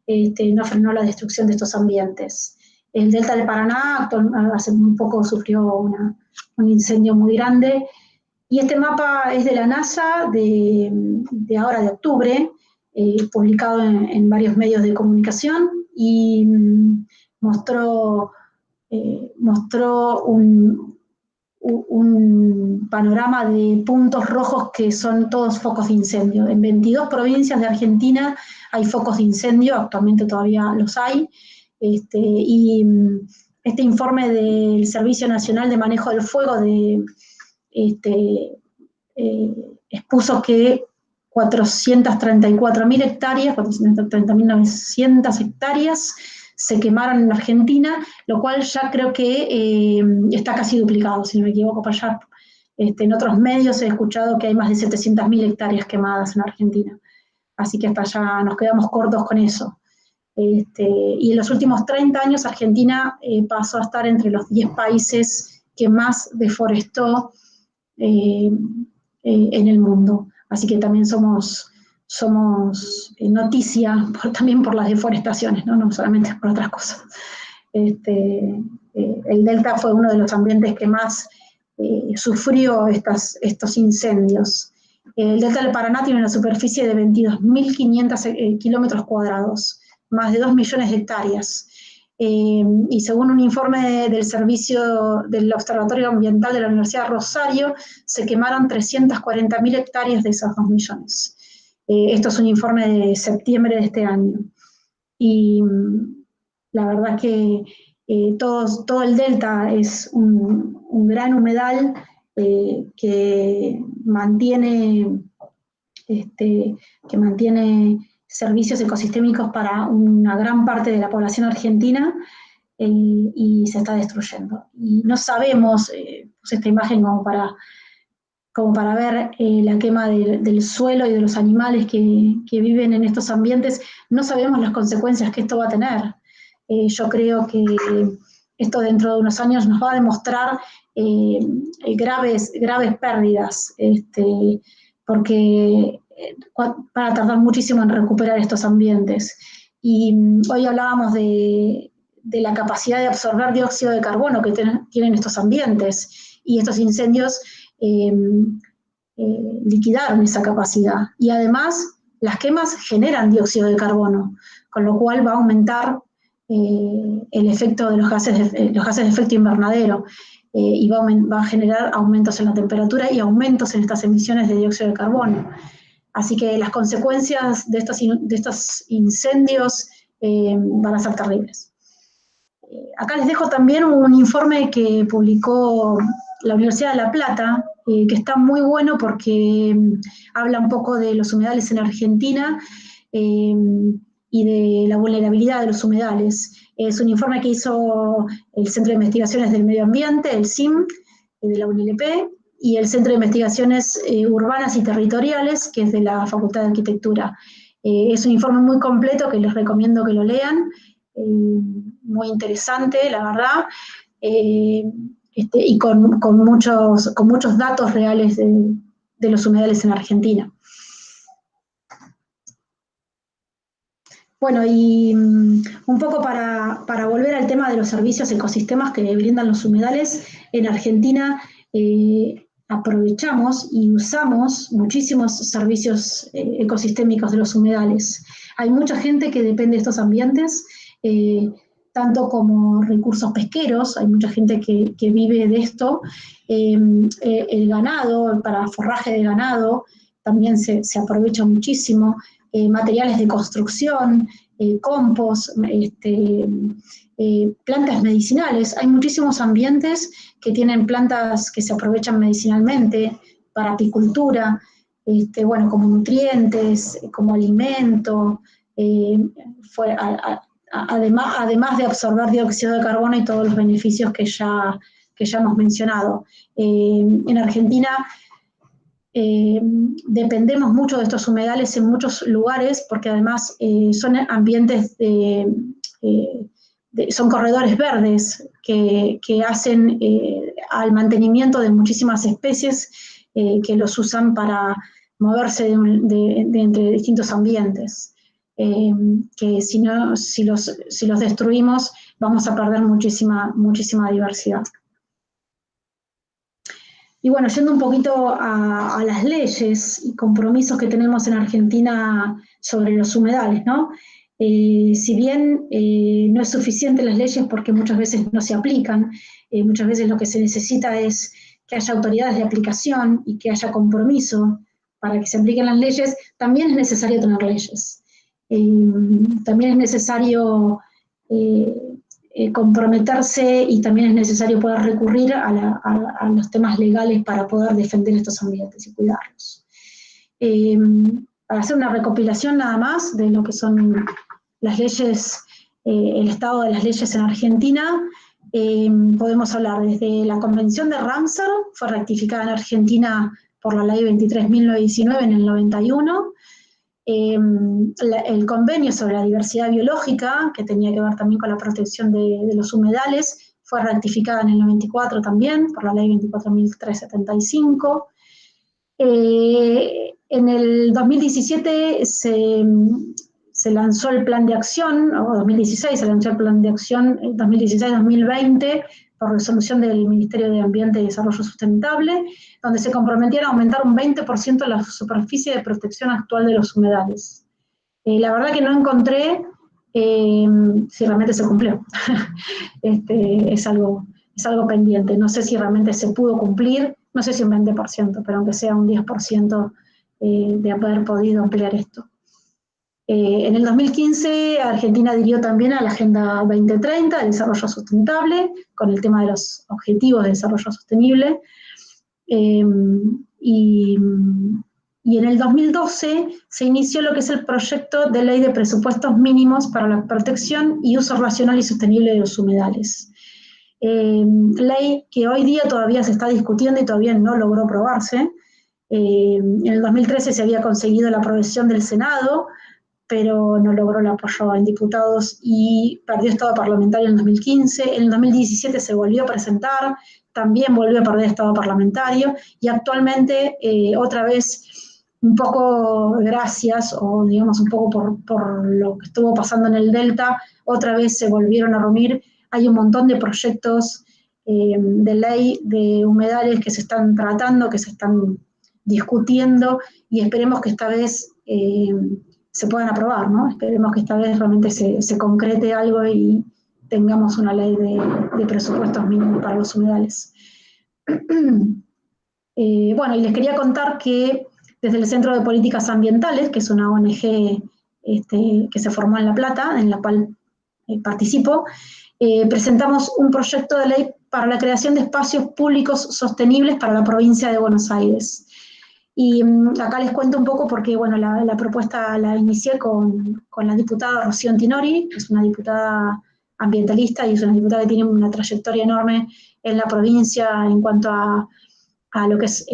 no frenó la destrucción de estos ambientes. El Delta del Paraná hace un poco sufrió un incendio muy grande, y este mapa es de la NASA de ahora de octubre, publicado en varios medios de comunicación, y mostró un panorama de puntos rojos que son todos focos de incendio. En 22 provincias de Argentina hay focos de incendio, actualmente todavía los hay, y este informe del Servicio Nacional de Manejo del Fuego expuso que 434.000 hectáreas, 430.900 hectáreas se quemaron en Argentina, lo cual ya creo que está casi duplicado, si no me equivoco, para allá. En otros medios he escuchado que hay más de 700.000 hectáreas quemadas en Argentina, así que hasta allá nos quedamos cortos con eso. Y en los últimos 30 años Argentina pasó a estar entre los 10 países que más deforestó en el mundo. Así que también somos noticia también por las deforestaciones, no solamente por otras cosas. El Delta fue uno de los ambientes que más sufrió estos incendios. El Delta del Paraná tiene una superficie de 22.500 kilómetros cuadrados, más de 2 millones de hectáreas. Y según un informe del Servicio del Observatorio Ambiental de la Universidad de Rosario, se quemaron 340.000 hectáreas de esos 2 millones. Esto es un informe de septiembre de este año. Y la verdad que todo el delta es un gran humedal que mantiene servicios ecosistémicos para una gran parte de la población argentina, y se está destruyendo. Y no sabemos, puse esta imagen como para ver la quema del suelo y de los animales que viven en estos ambientes. No sabemos las consecuencias que esto va a tener. Yo creo que esto dentro de unos años nos va a demostrar graves pérdidas, porque van a tardar muchísimo en recuperar estos ambientes. Y hoy hablábamos de la capacidad de absorber dióxido de carbono que tienen estos ambientes, y estos incendios liquidaron esa capacidad. Y además, las quemas generan dióxido de carbono, con lo cual va a aumentar el efecto de los gases de efecto invernadero, y va a generar aumentos en la temperatura y aumentos en estas emisiones de dióxido de carbono. Así que las consecuencias de estos incendios van a ser terribles. Acá les dejo también un informe que publicó la Universidad de La Plata, que está muy bueno porque habla un poco de los humedales en Argentina y de la vulnerabilidad de los humedales. Es un informe que hizo el Centro de Investigaciones del Medio Ambiente, el CIM, de la UNLP, y el Centro de Investigaciones Urbanas y Territoriales, que es de la Facultad de Arquitectura. Es un informe muy completo que les recomiendo que lo lean, muy interesante, la verdad, y con muchos datos reales de los humedales en Argentina. Bueno, y un poco para volver al tema de los servicios ecosistemas que brindan los humedales, en Argentina aprovechamos y usamos muchísimos servicios ecosistémicos de los humedales. Hay mucha gente que depende de estos ambientes, tanto como recursos pesqueros, hay mucha gente que vive de esto, el ganado, para forraje de ganado, también se aprovecha muchísimo, materiales de construcción, compost, plantas medicinales. Hay muchísimos ambientes que tienen plantas que se aprovechan medicinalmente para apicultura, bueno, como nutrientes, como alimento, además de absorber dióxido de carbono y todos los beneficios que ya hemos mencionado. En Argentina dependemos mucho de estos humedales en muchos lugares porque además son ambientes son corredores verdes que hacen al mantenimiento de muchísimas especies que los usan para moverse entre distintos ambientes. Que si los destruimos vamos a perder muchísima diversidad. Y bueno, yendo un poquito a las leyes y compromisos que tenemos en Argentina sobre los humedales, ¿no? Si bien no es suficiente las leyes porque muchas veces no se aplican, muchas veces lo que se necesita es que haya autoridades de aplicación y que haya compromiso para que se apliquen las leyes, también es necesario tener leyes. También es necesario comprometerse y también es necesario poder recurrir a los temas legales para poder defender estos ambientes y cuidarlos. Para hacer una recopilación nada más de lo que son las leyes, el estado de las leyes en Argentina, podemos hablar desde la Convención de Ramsar, fue rectificada en Argentina por la Ley 23.919 en el 91, el convenio sobre la diversidad biológica, que tenía que ver también con la protección de los humedales, fue rectificada en el 94 también, por la Ley 24.375. En el 2017 se lanzó el plan de acción, o 2016 se lanzó el plan de acción 2016-2020, por resolución del Ministerio de Ambiente y Desarrollo Sustentable, donde se comprometieron a aumentar un 20% la superficie de protección actual de los humedales. La verdad que no encontré si realmente se cumplió. Es algo pendiente. No sé si realmente se pudo cumplir, no sé si un 20%, pero aunque sea un 10% de haber podido ampliar esto. En el 2015, Argentina adhirió también a la Agenda 2030 de Desarrollo Sustentable, con el tema de los Objetivos de Desarrollo Sostenible. Y en el 2012 se inició lo que es el proyecto de ley de presupuestos mínimos para la protección y uso racional y sostenible de los humedales. Ley que hoy día todavía se está discutiendo y todavía no logró aprobarse. En el 2013 se había conseguido la aprobación del Senado, pero no logró el apoyo en diputados y perdió estado parlamentario en el 2015. En el 2017 se volvió a presentar, también volvió a perder estado parlamentario, y actualmente otra vez, un poco gracias, o digamos un poco por lo que estuvo pasando en el Delta, otra vez se volvieron a reunir. Hay un montón de proyectos de ley de humedales que se están tratando, que se están discutiendo, y esperemos que esta vez se puedan aprobar, ¿no? Esperemos que esta vez realmente se concrete algo y tengamos una ley de presupuestos mínimos para los humedales. Bueno, y les quería contar que desde el Centro de Políticas Ambientales, que es una ONG que se formó en La Plata, en la cual participo, presentamos un proyecto de ley para la creación de espacios públicos sostenibles para la provincia de Buenos Aires. Y acá les cuento un poco porque, bueno, la propuesta la inicié con la diputada Rocío Antinori, que es una diputada ambientalista y es una diputada que tiene una trayectoria enorme en la provincia en cuanto a lo que es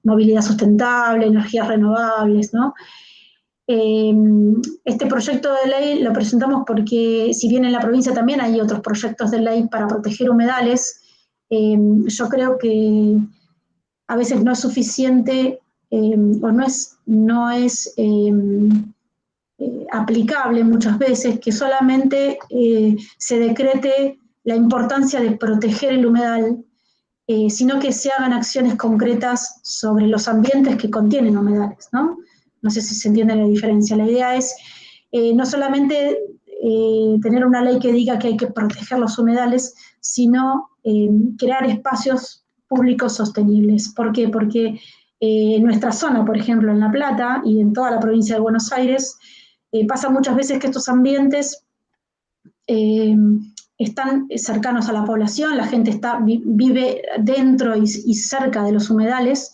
movilidad sustentable, energías renovables, ¿no? Este proyecto de ley lo presentamos porque, si bien en la provincia también hay otros proyectos de ley para proteger humedales, yo creo que a veces no es suficiente o no es aplicable muchas veces que solamente se decrete la importancia de proteger el humedal sino que se hagan acciones concretas sobre los ambientes que contienen humedales, ¿no? No sé si se entiende la diferencia. La idea es no solamente tener una ley que diga que hay que proteger los humedales, sino crear espacios públicos sostenibles. ¿Por qué? Porque en nuestra zona, por ejemplo, en La Plata y en toda la provincia de Buenos Aires, pasa muchas veces que estos ambientes están cercanos a la población, la gente vive dentro y cerca de los humedales,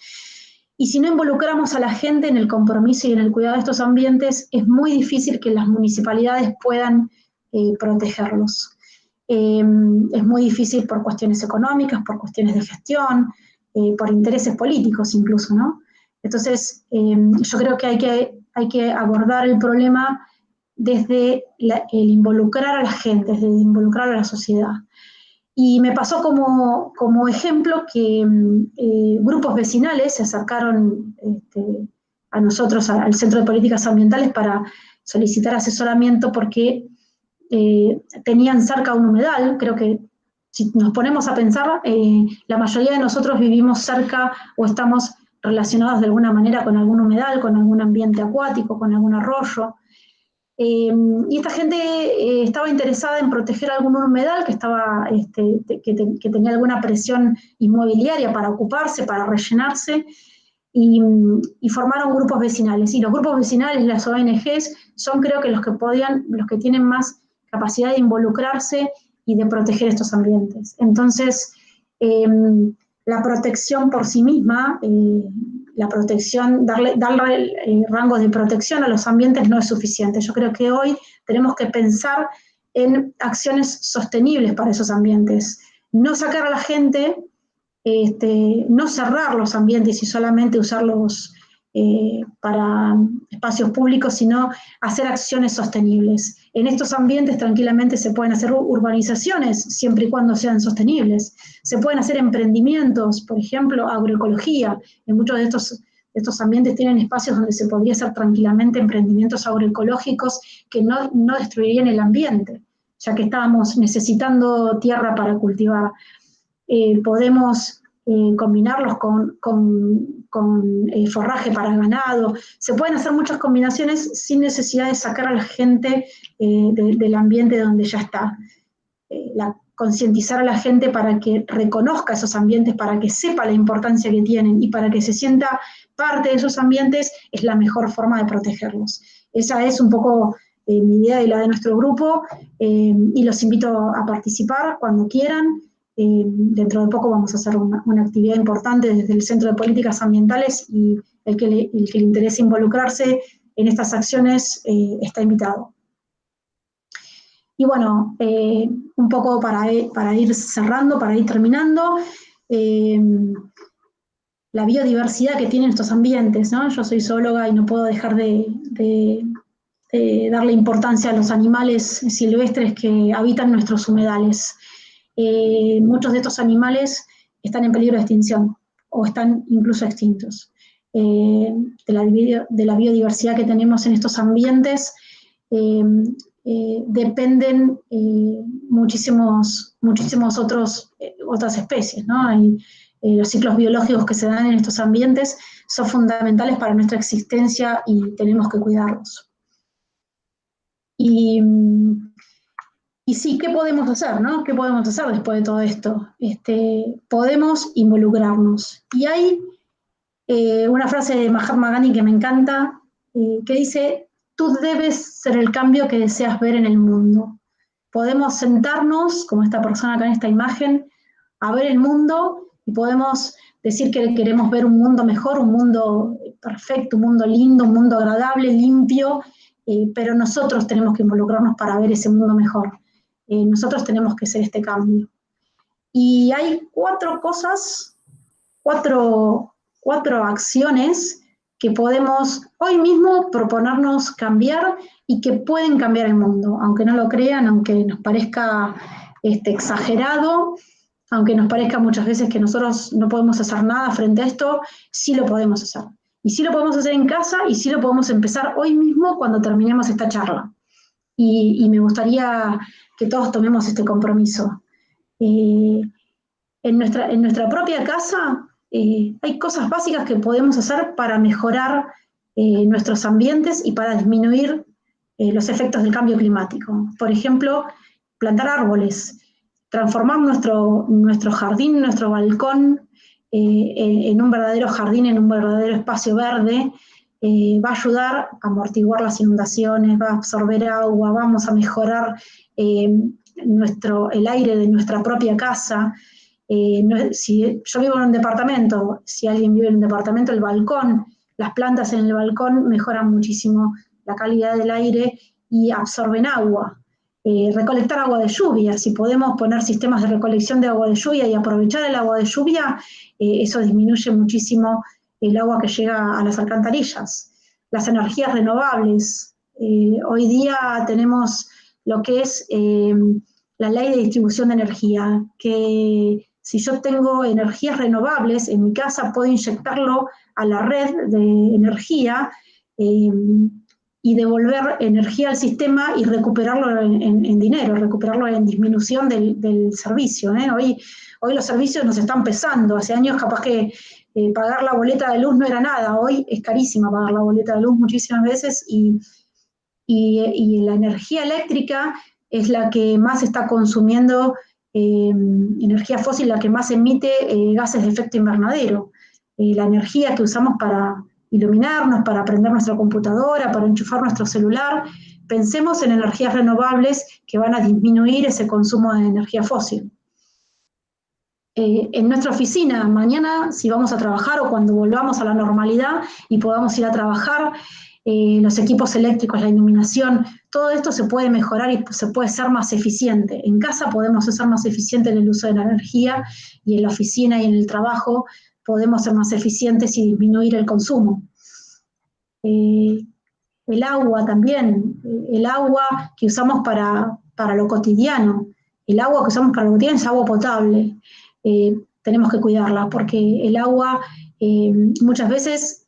y si no involucramos a la gente en el compromiso y en el cuidado de estos ambientes, es muy difícil que las municipalidades puedan protegerlos. Es muy difícil por cuestiones económicas, por cuestiones de gestión, por intereses políticos incluso, ¿no? Entonces, yo creo que hay que abordar el problema desde el involucrar a la gente, desde involucrar a la sociedad. Y me pasó como ejemplo que grupos vecinales se acercaron a nosotros, al Centro de Políticas Ambientales, para solicitar asesoramiento porque tenían cerca un humedal. Creo que si nos ponemos a pensar, la mayoría de nosotros vivimos cerca o estamos relacionados de alguna manera con algún humedal, con algún ambiente acuático, con algún arroyo. Y esta gente estaba interesada en proteger algún humedal que tenía alguna presión inmobiliaria para ocuparse, para rellenarse, y formaron grupos vecinales. Y los grupos vecinales, las ONGs, son creo que los que tienen más capacidad de involucrarse y de proteger estos ambientes. Entonces, la protección por sí misma, la protección, darle rango de protección a los ambientes no es suficiente. Yo creo que hoy tenemos que pensar en acciones sostenibles para esos ambientes. No sacar a la gente, no cerrar los ambientes y solamente usarlos para espacios públicos, sino hacer acciones sostenibles. En estos ambientes tranquilamente se pueden hacer urbanizaciones, siempre y cuando sean sostenibles. Se pueden hacer emprendimientos, por ejemplo, agroecología. En muchos de estos ambientes tienen espacios donde se podría hacer tranquilamente emprendimientos agroecológicos que no destruirían el ambiente, ya que estábamos necesitando tierra para cultivar. Podemos combinarlos con forraje para ganado. Se pueden hacer muchas combinaciones sin necesidad de sacar a la gente del ambiente donde ya está. Concientizar a la gente para que reconozca esos ambientes, para que sepa la importancia que tienen y para que se sienta parte de esos ambientes, es la mejor forma de protegerlos. Esa es un poco mi idea y la de nuestro grupo, y los invito a participar cuando quieran. Dentro de poco vamos a hacer una actividad importante desde el Centro de Políticas Ambientales, y el que le interese involucrarse en estas acciones está invitado. Y bueno, un poco para ir cerrando, para ir terminando, la biodiversidad que tienen estos ambientes, ¿no? Yo soy zoóloga y no puedo dejar de darle importancia a los animales silvestres que habitan nuestros humedales. Muchos de estos animales están en peligro de extinción o están incluso extintos. De la biodiversidad que tenemos en estos ambientes dependen muchísimas otras especies, ¿no? Los ciclos biológicos que se dan en estos ambientes son fundamentales para nuestra existencia y tenemos que cuidarlos. Y sí, ¿qué podemos hacer, no? ¿Qué podemos hacer después de todo esto? Podemos involucrarnos. Y hay una frase de Mahatma Gandhi que me encanta, que dice: tú debes ser el cambio que deseas ver en el mundo. Podemos sentarnos, como esta persona acá en esta imagen, a ver el mundo, y podemos decir que queremos ver un mundo mejor, un mundo perfecto, un mundo lindo, un mundo agradable, limpio, pero nosotros tenemos que involucrarnos para ver ese mundo mejor. Nosotros tenemos que hacer este cambio. Y hay cuatro acciones que podemos hoy mismo proponernos cambiar y que pueden cambiar el mundo, aunque no lo crean, aunque nos parezca exagerado, aunque nos parezca muchas veces que nosotros no podemos hacer nada frente a esto, sí lo podemos hacer. Y sí lo podemos hacer en casa, y sí lo podemos empezar hoy mismo cuando terminemos esta charla. Y me gustaría que todos tomemos este compromiso. En en nuestra propia casa hay cosas básicas que podemos hacer para mejorar nuestros ambientes y para disminuir los efectos del cambio climático. Por ejemplo, plantar árboles, transformar nuestro jardín, nuestro balcón, en un verdadero jardín, en un verdadero espacio verde, va a ayudar a amortiguar las inundaciones, va a absorber agua, vamos a mejorar el aire de nuestra propia casa. Si yo vivo en un departamento, si alguien vive en un departamento, el balcón, las plantas en el balcón mejoran muchísimo la calidad del aire y absorben agua. Recolectar agua de lluvia, si podemos poner sistemas de recolección de agua de lluvia y aprovechar el agua de lluvia, eso disminuye muchísimo el agua que llega a las alcantarillas. Las energías renovables, hoy día tenemos lo que es la ley de distribución de energía, que si yo tengo energías renovables en mi casa, puedo inyectarlo a la red de energía y devolver energía al sistema y recuperarlo en dinero, recuperarlo en disminución del servicio. Hoy los servicios nos están pesando. Hace años capaz que pagar la boleta de luz no era nada. Hoy es carísima pagar la boleta de luz muchísimas veces y la energía eléctrica es la que más está consumiendo energía fósil, la que más emite gases de efecto invernadero. La energía que usamos para iluminarnos, para prender nuestra computadora, para enchufar nuestro celular, pensemos en energías renovables que van a disminuir ese consumo de energía fósil. En nuestra oficina, mañana, si vamos a trabajar o cuando volvamos a la normalidad y podamos ir a trabajar, los equipos eléctricos, la iluminación, todo esto se puede mejorar y se puede ser más eficiente. En casa podemos ser más eficientes en el uso de la energía y en la oficina y en el trabajo podemos ser más eficientes y disminuir el consumo. El agua también, el agua que usamos para lo cotidiano, el agua que usamos para lo cotidiano es agua potable. Tenemos que cuidarla porque el agua muchas veces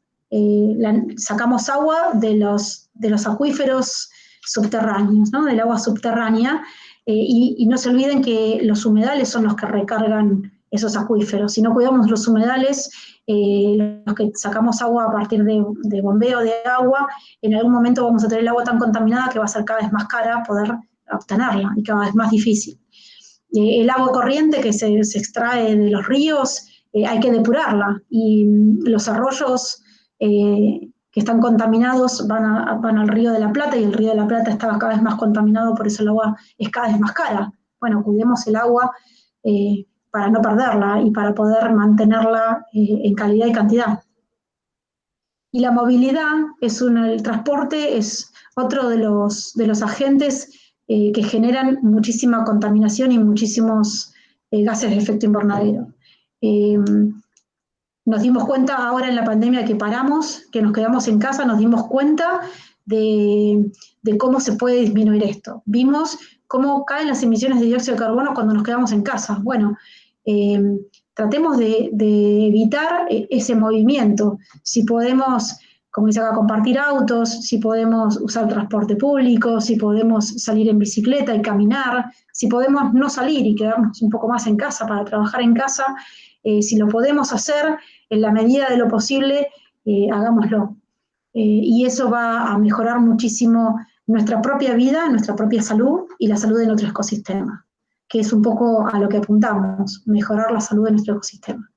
sacamos agua de los acuíferos subterráneos, ¿no? Del agua subterránea, y no se olviden que los humedales son los que recargan esos acuíferos. Si no cuidamos los humedales, los que sacamos agua a partir de bombeo de agua, en algún momento vamos a tener el agua tan contaminada que va a ser cada vez más cara poder obtenerla y cada vez más difícil. El agua corriente que se extrae de los ríos, hay que depurarla, y los arroyos que están contaminados van al Río de la Plata, y el Río de la Plata está cada vez más contaminado, por eso el agua es cada vez más cara. Bueno, cuidemos el agua para no perderla y para poder mantenerla en calidad y cantidad. Y la movilidad, el transporte es otro de los agentes que generan muchísima contaminación y muchísimos gases de efecto invernadero. Nos dimos cuenta ahora en la pandemia que paramos, que nos quedamos en casa, nos dimos cuenta de cómo se puede disminuir esto. Vimos cómo caen las emisiones de dióxido de carbono cuando nos quedamos en casa. Bueno, tratemos de evitar ese movimiento. Si podemos, como dice acá, compartir autos, si podemos usar transporte público, si podemos salir en bicicleta y caminar, si podemos no salir y quedarnos un poco más en casa para trabajar en casa, si lo podemos hacer en la medida de lo posible, hagámoslo. Y eso va a mejorar muchísimo nuestra propia vida, nuestra propia salud y la salud de nuestro ecosistema, que es un poco a lo que apuntamos, mejorar la salud de nuestro ecosistema.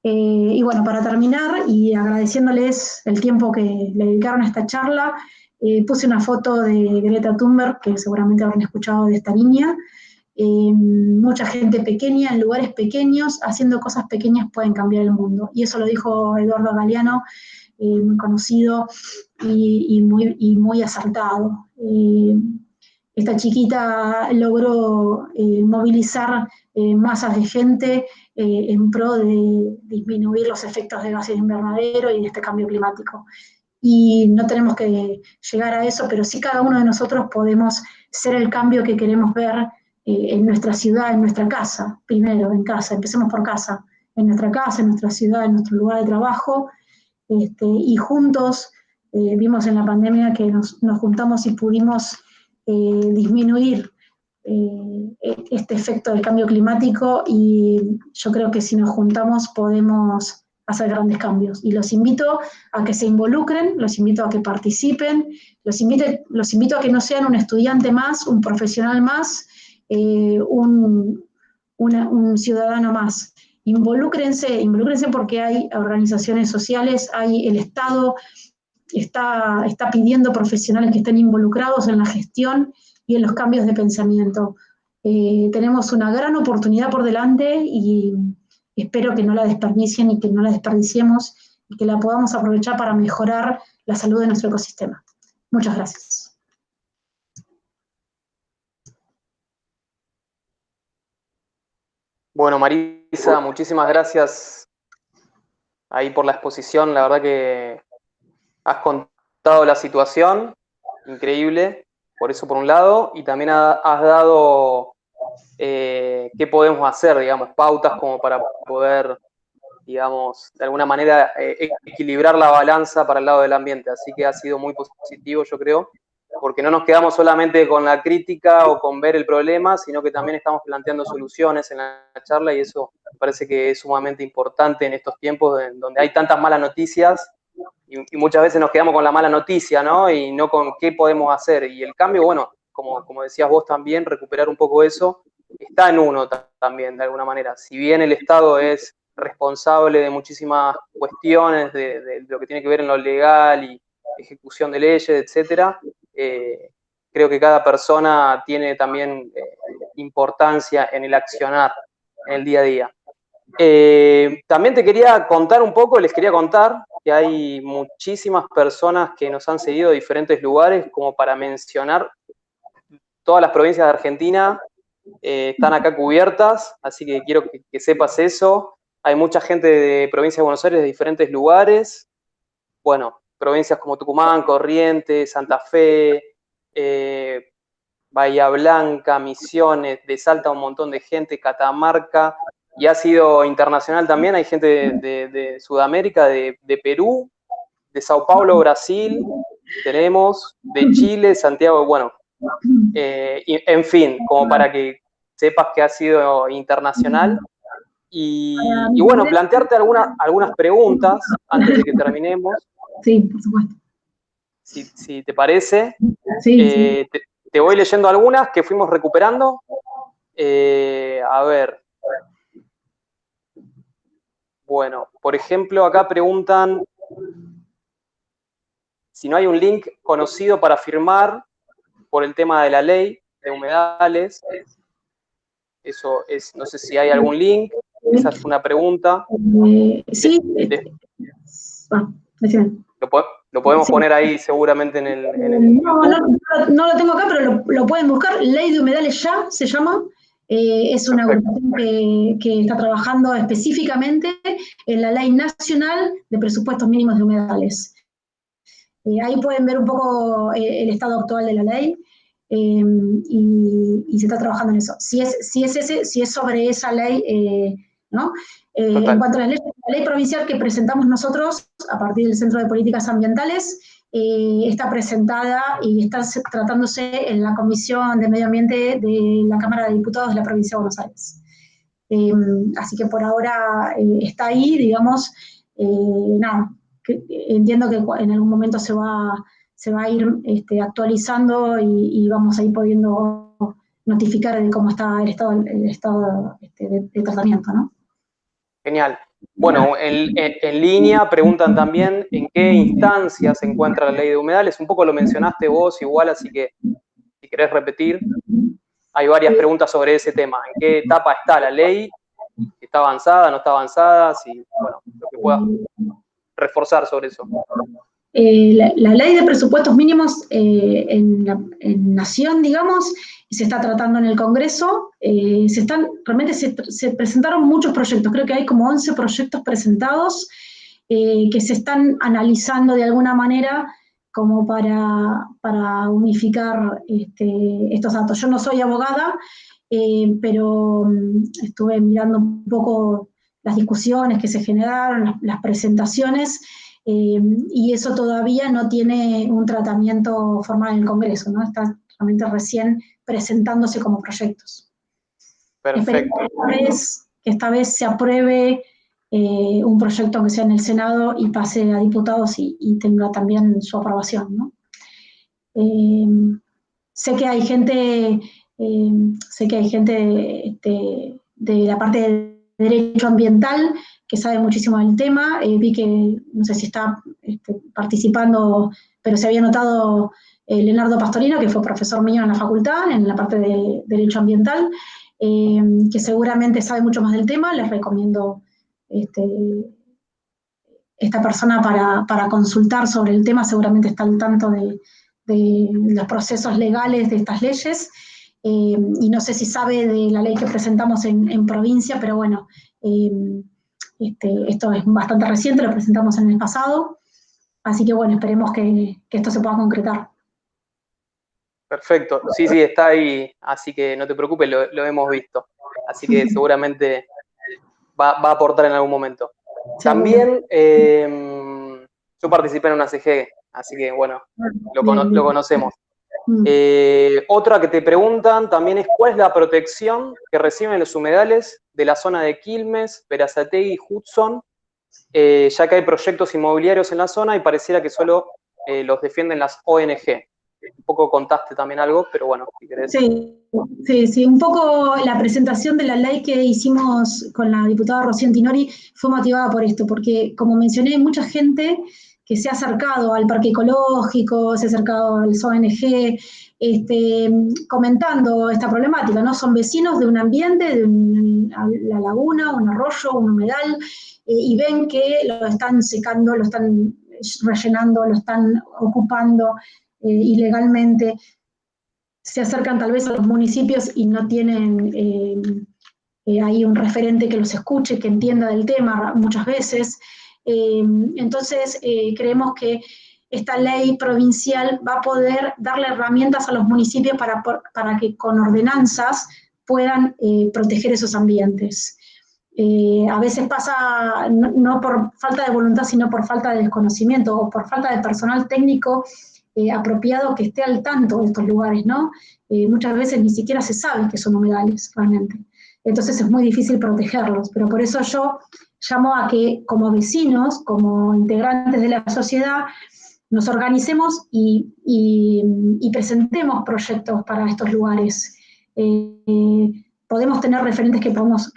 Y bueno, para terminar, y agradeciéndoles el tiempo que le dedicaron a esta charla, puse una foto de Greta Thunberg, que seguramente habrán escuchado de esta niña. Mucha gente pequeña, en lugares pequeños, haciendo cosas pequeñas pueden cambiar el mundo. Y eso lo dijo Eduardo Galeano, muy conocido y muy acertado. Esta chiquita logró movilizar masas de gente en pro de disminuir los efectos de gases de invernadero y de este cambio climático. Y no tenemos que llegar a eso, pero sí cada uno de nosotros podemos ser el cambio que queremos ver en nuestra ciudad, en nuestra casa. Primero, en casa, empecemos por casa. En nuestra casa, en nuestra ciudad, en nuestro lugar de trabajo. Y juntos vimos en la pandemia que nos juntamos y pudimos disminuir este efecto del cambio climático, y yo creo que si nos juntamos podemos hacer grandes cambios. Y los invito a que se involucren, los invito a que participen, los invito a que no sean un estudiante más, un profesional más, un ciudadano más. Involúcrense porque hay organizaciones sociales, el Estado está pidiendo profesionales que estén involucrados en la gestión y en los cambios de pensamiento. Tenemos una gran oportunidad por delante y espero que no la desperdicien y que no la desperdiciemos y que la podamos aprovechar para mejorar la salud de nuestro ecosistema. Muchas gracias. Bueno, Marisa, muchísimas gracias ahí por la exposición. La verdad que has contado la situación, increíble, por eso por un lado, y también has dado qué podemos hacer, digamos, pautas como para poder, digamos, de alguna manera equilibrar la balanza para el lado del ambiente. Así que ha sido muy positivo, yo creo, porque no nos quedamos solamente con la crítica o con ver el problema, sino que también estamos planteando soluciones en la charla, y eso me parece que es sumamente importante en estos tiempos donde hay tantas malas noticias y muchas veces nos quedamos con la mala noticia, ¿no? Y no con qué podemos hacer. Y el cambio, bueno, como decías vos también, recuperar un poco eso, está en uno también, de alguna manera. Si bien el Estado es responsable de muchísimas cuestiones, de lo que tiene que ver en lo legal y ejecución de leyes, etcétera, creo que cada persona tiene también importancia en el accionar en el día a día. También les quería contar que hay muchísimas personas que nos han seguido de diferentes lugares, como para mencionar, todas las provincias de Argentina están acá cubiertas, así que quiero que sepas eso. Hay mucha gente de provincia de Buenos Aires de diferentes lugares, bueno, provincias como Tucumán, Corrientes, Santa Fe, Bahía Blanca, Misiones, de Salta un montón de gente, Catamarca, y ha sido internacional también, hay gente de Sudamérica, de Perú, de Sao Paulo, Brasil, tenemos, de Chile, Santiago, bueno, en fin, como para que sepas que ha sido internacional. Y bueno, plantearte algunas preguntas antes de que terminemos. Sí, por supuesto. Si te parece. Sí. Te voy leyendo algunas que fuimos recuperando. A ver. Bueno, por ejemplo, acá preguntan si no hay un link conocido para firmar por el tema de la ley de humedales. Eso es, no sé si hay algún link. Esa es una pregunta. Sí. Lo podemos poner ahí seguramente en el no lo tengo acá, pero lo pueden buscar. Ley de Humedales Ya se llama. Es una agrupación que está trabajando específicamente en la Ley Nacional de Presupuestos Mínimos de Humedales. Ahí pueden ver un poco el estado actual de la ley, y se está trabajando en eso. Si es sobre esa ley, ¿no? En cuanto a la ley provincial que presentamos nosotros a partir del Centro de Políticas Ambientales, está presentada y está tratándose en la Comisión de Medio Ambiente de la Cámara de Diputados de la Provincia de Buenos Aires. Así que por ahora está ahí, digamos, nada, entiendo que en algún momento se va a ir actualizando y vamos a ir pudiendo notificar de cómo está el estado de tratamiento, ¿no? Genial. Bueno, en línea preguntan también en qué instancia se encuentra la ley de humedales. Un poco lo mencionaste vos igual, así que si querés repetir, hay varias preguntas sobre ese tema. ¿En qué etapa está la ley? ¿Está avanzada, no está avanzada? Si, bueno, lo que puedas reforzar sobre eso. La ley de presupuestos mínimos en Nación, digamos, se está tratando en el Congreso. Realmente se presentaron muchos proyectos, creo que hay como 11 proyectos presentados que se están analizando de alguna manera como para unificar estos datos. Yo no soy abogada, pero estuve mirando un poco las discusiones que se generaron, las presentaciones, y eso todavía no tiene un tratamiento formal en el Congreso, ¿no? Está realmente recién presentándose como proyectos. Perfecto. Esperemos que esta vez se apruebe un proyecto que sea en el Senado y pase a diputados y tenga también su aprobación, ¿no? Sé que hay gente de la parte de derecho ambiental que sabe muchísimo del tema. Vi que, no sé si está participando, pero se había notado Leonardo Pastorino, que fue profesor mío en la facultad, en la parte de derecho ambiental, que seguramente sabe mucho más del tema. Les recomiendo esta persona para consultar sobre el tema, seguramente está al tanto de los procesos legales de estas leyes, y no sé si sabe de la ley que presentamos en provincia, pero bueno, esto es bastante reciente, lo presentamos en el pasado, así que bueno, esperemos que esto se pueda concretar. Perfecto, sí, está ahí, así que no te preocupes, lo hemos visto, así que seguramente va a aportar en algún momento. También yo participé en una CG, así que bueno, lo conocemos. Otra que te preguntan también es ¿cuál es la protección que reciben los humedales de la zona de Quilmes, Berazategui y Hudson, ya que hay proyectos inmobiliarios en la zona y pareciera que solo los defienden las ONG? Un poco contaste también algo, pero bueno, si querés. Sí, un poco la presentación de la ley que hicimos con la diputada Rocío Antinori fue motivada por esto, porque como mencioné, hay mucha gente que se ha acercado al parque ecológico, se ha acercado al ONG, comentando esta problemática, ¿no? Son vecinos de un ambiente, de la laguna, un arroyo, un humedal, y ven que lo están secando, lo están rellenando, lo están ocupando ilegalmente. Se acercan tal vez a los municipios y no tienen ahí un referente que los escuche, que entienda del tema muchas veces. Entonces, creemos que esta ley provincial va a poder darle herramientas a los municipios para que con ordenanzas puedan proteger esos ambientes. A veces pasa no por falta de voluntad, sino por falta de desconocimiento o por falta de personal técnico apropiado que esté al tanto de estos lugares, ¿no? Muchas veces ni siquiera se sabe que son humedales, realmente. Entonces es muy difícil protegerlos, pero por eso yo llamo a que como vecinos, como integrantes de la sociedad, nos organicemos y presentemos proyectos para estos lugares. Podemos tener referentes que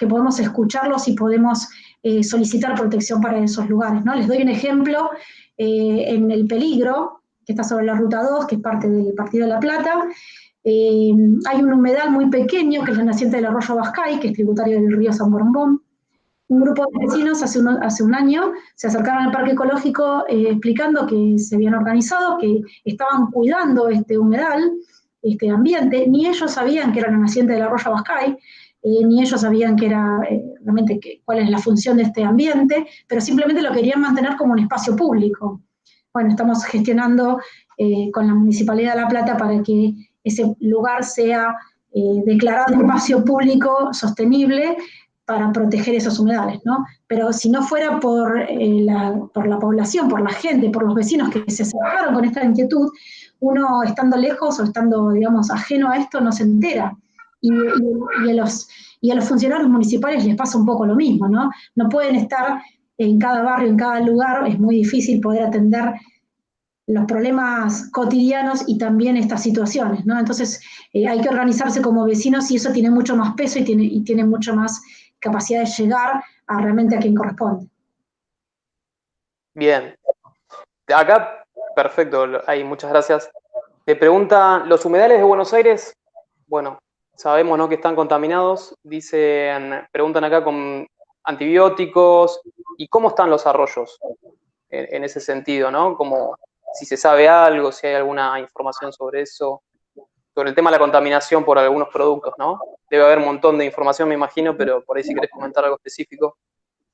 podemos escucharlos y podemos solicitar protección para esos lugares, ¿no? Les doy un ejemplo, en El Peligro, que está sobre la Ruta 2, que es parte del Partido de La Plata, hay un humedal muy pequeño, que es la naciente del arroyo Bascay, que es tributario del río San Borondón. Un grupo de vecinos hace un año se acercaron al parque ecológico explicando que se habían organizado, que estaban cuidando este humedal, este ambiente. Ni ellos sabían que era la naciente del arroyo Bascay, ni ellos sabían que era realmente cuál es la función de este ambiente, pero simplemente lo querían mantener como un espacio público. Bueno, estamos gestionando con la Municipalidad de La Plata para que ese lugar sea declarado espacio público sostenible para proteger esos humedales, ¿no? Pero si no fuera por la población, por la gente, por los vecinos que se acercaron con esta inquietud, uno estando lejos o estando, digamos, ajeno a esto no se entera. Y a los funcionarios municipales les pasa un poco lo mismo, ¿no? No pueden estar en cada barrio, en cada lugar, es muy difícil poder atender los problemas cotidianos y también estas situaciones, ¿no? Entonces hay que organizarse como vecinos y eso tiene mucho más peso y tiene mucho más capacidad de llegar realmente a quien corresponde. Bien. Acá, perfecto, muchas gracias. Te preguntan, ¿los humedales de Buenos Aires? Bueno, sabemos, ¿no?, que están contaminados. Preguntan acá con antibióticos. ¿Y cómo están los arroyos en ese sentido, ¿no? Como si se sabe algo, si hay alguna información sobre eso, sobre el tema de la contaminación por algunos productos, ¿no? Debe haber un montón de información, me imagino, pero por ahí si querés comentar algo específico.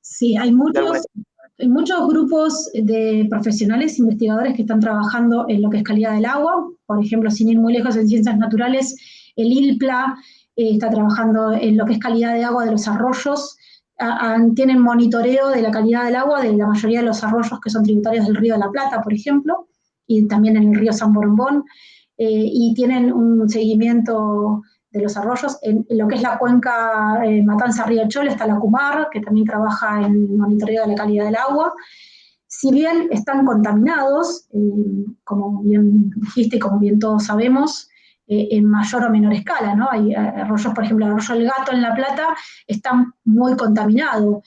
Sí, hay muchos grupos de profesionales, investigadores que están trabajando en lo que es calidad del agua. Por ejemplo, sin ir muy lejos, en ciencias naturales, el ILPLA está trabajando en lo que es calidad de agua de los arroyos. Tienen monitoreo de la calidad del agua de la mayoría de los arroyos que son tributarios del río de la Plata, por ejemplo, y también en el río San Borondón. y tienen un seguimiento de los arroyos. En lo que es la cuenca Matanza-Riachuelo está la CUMAR, que también trabaja en monitoreo de la calidad del agua. Si bien están contaminados, como bien dijiste y como bien todos sabemos, en mayor o menor escala, ¿no? Hay arroyos, por ejemplo, el arroyo El Gato en La Plata está muy contaminado,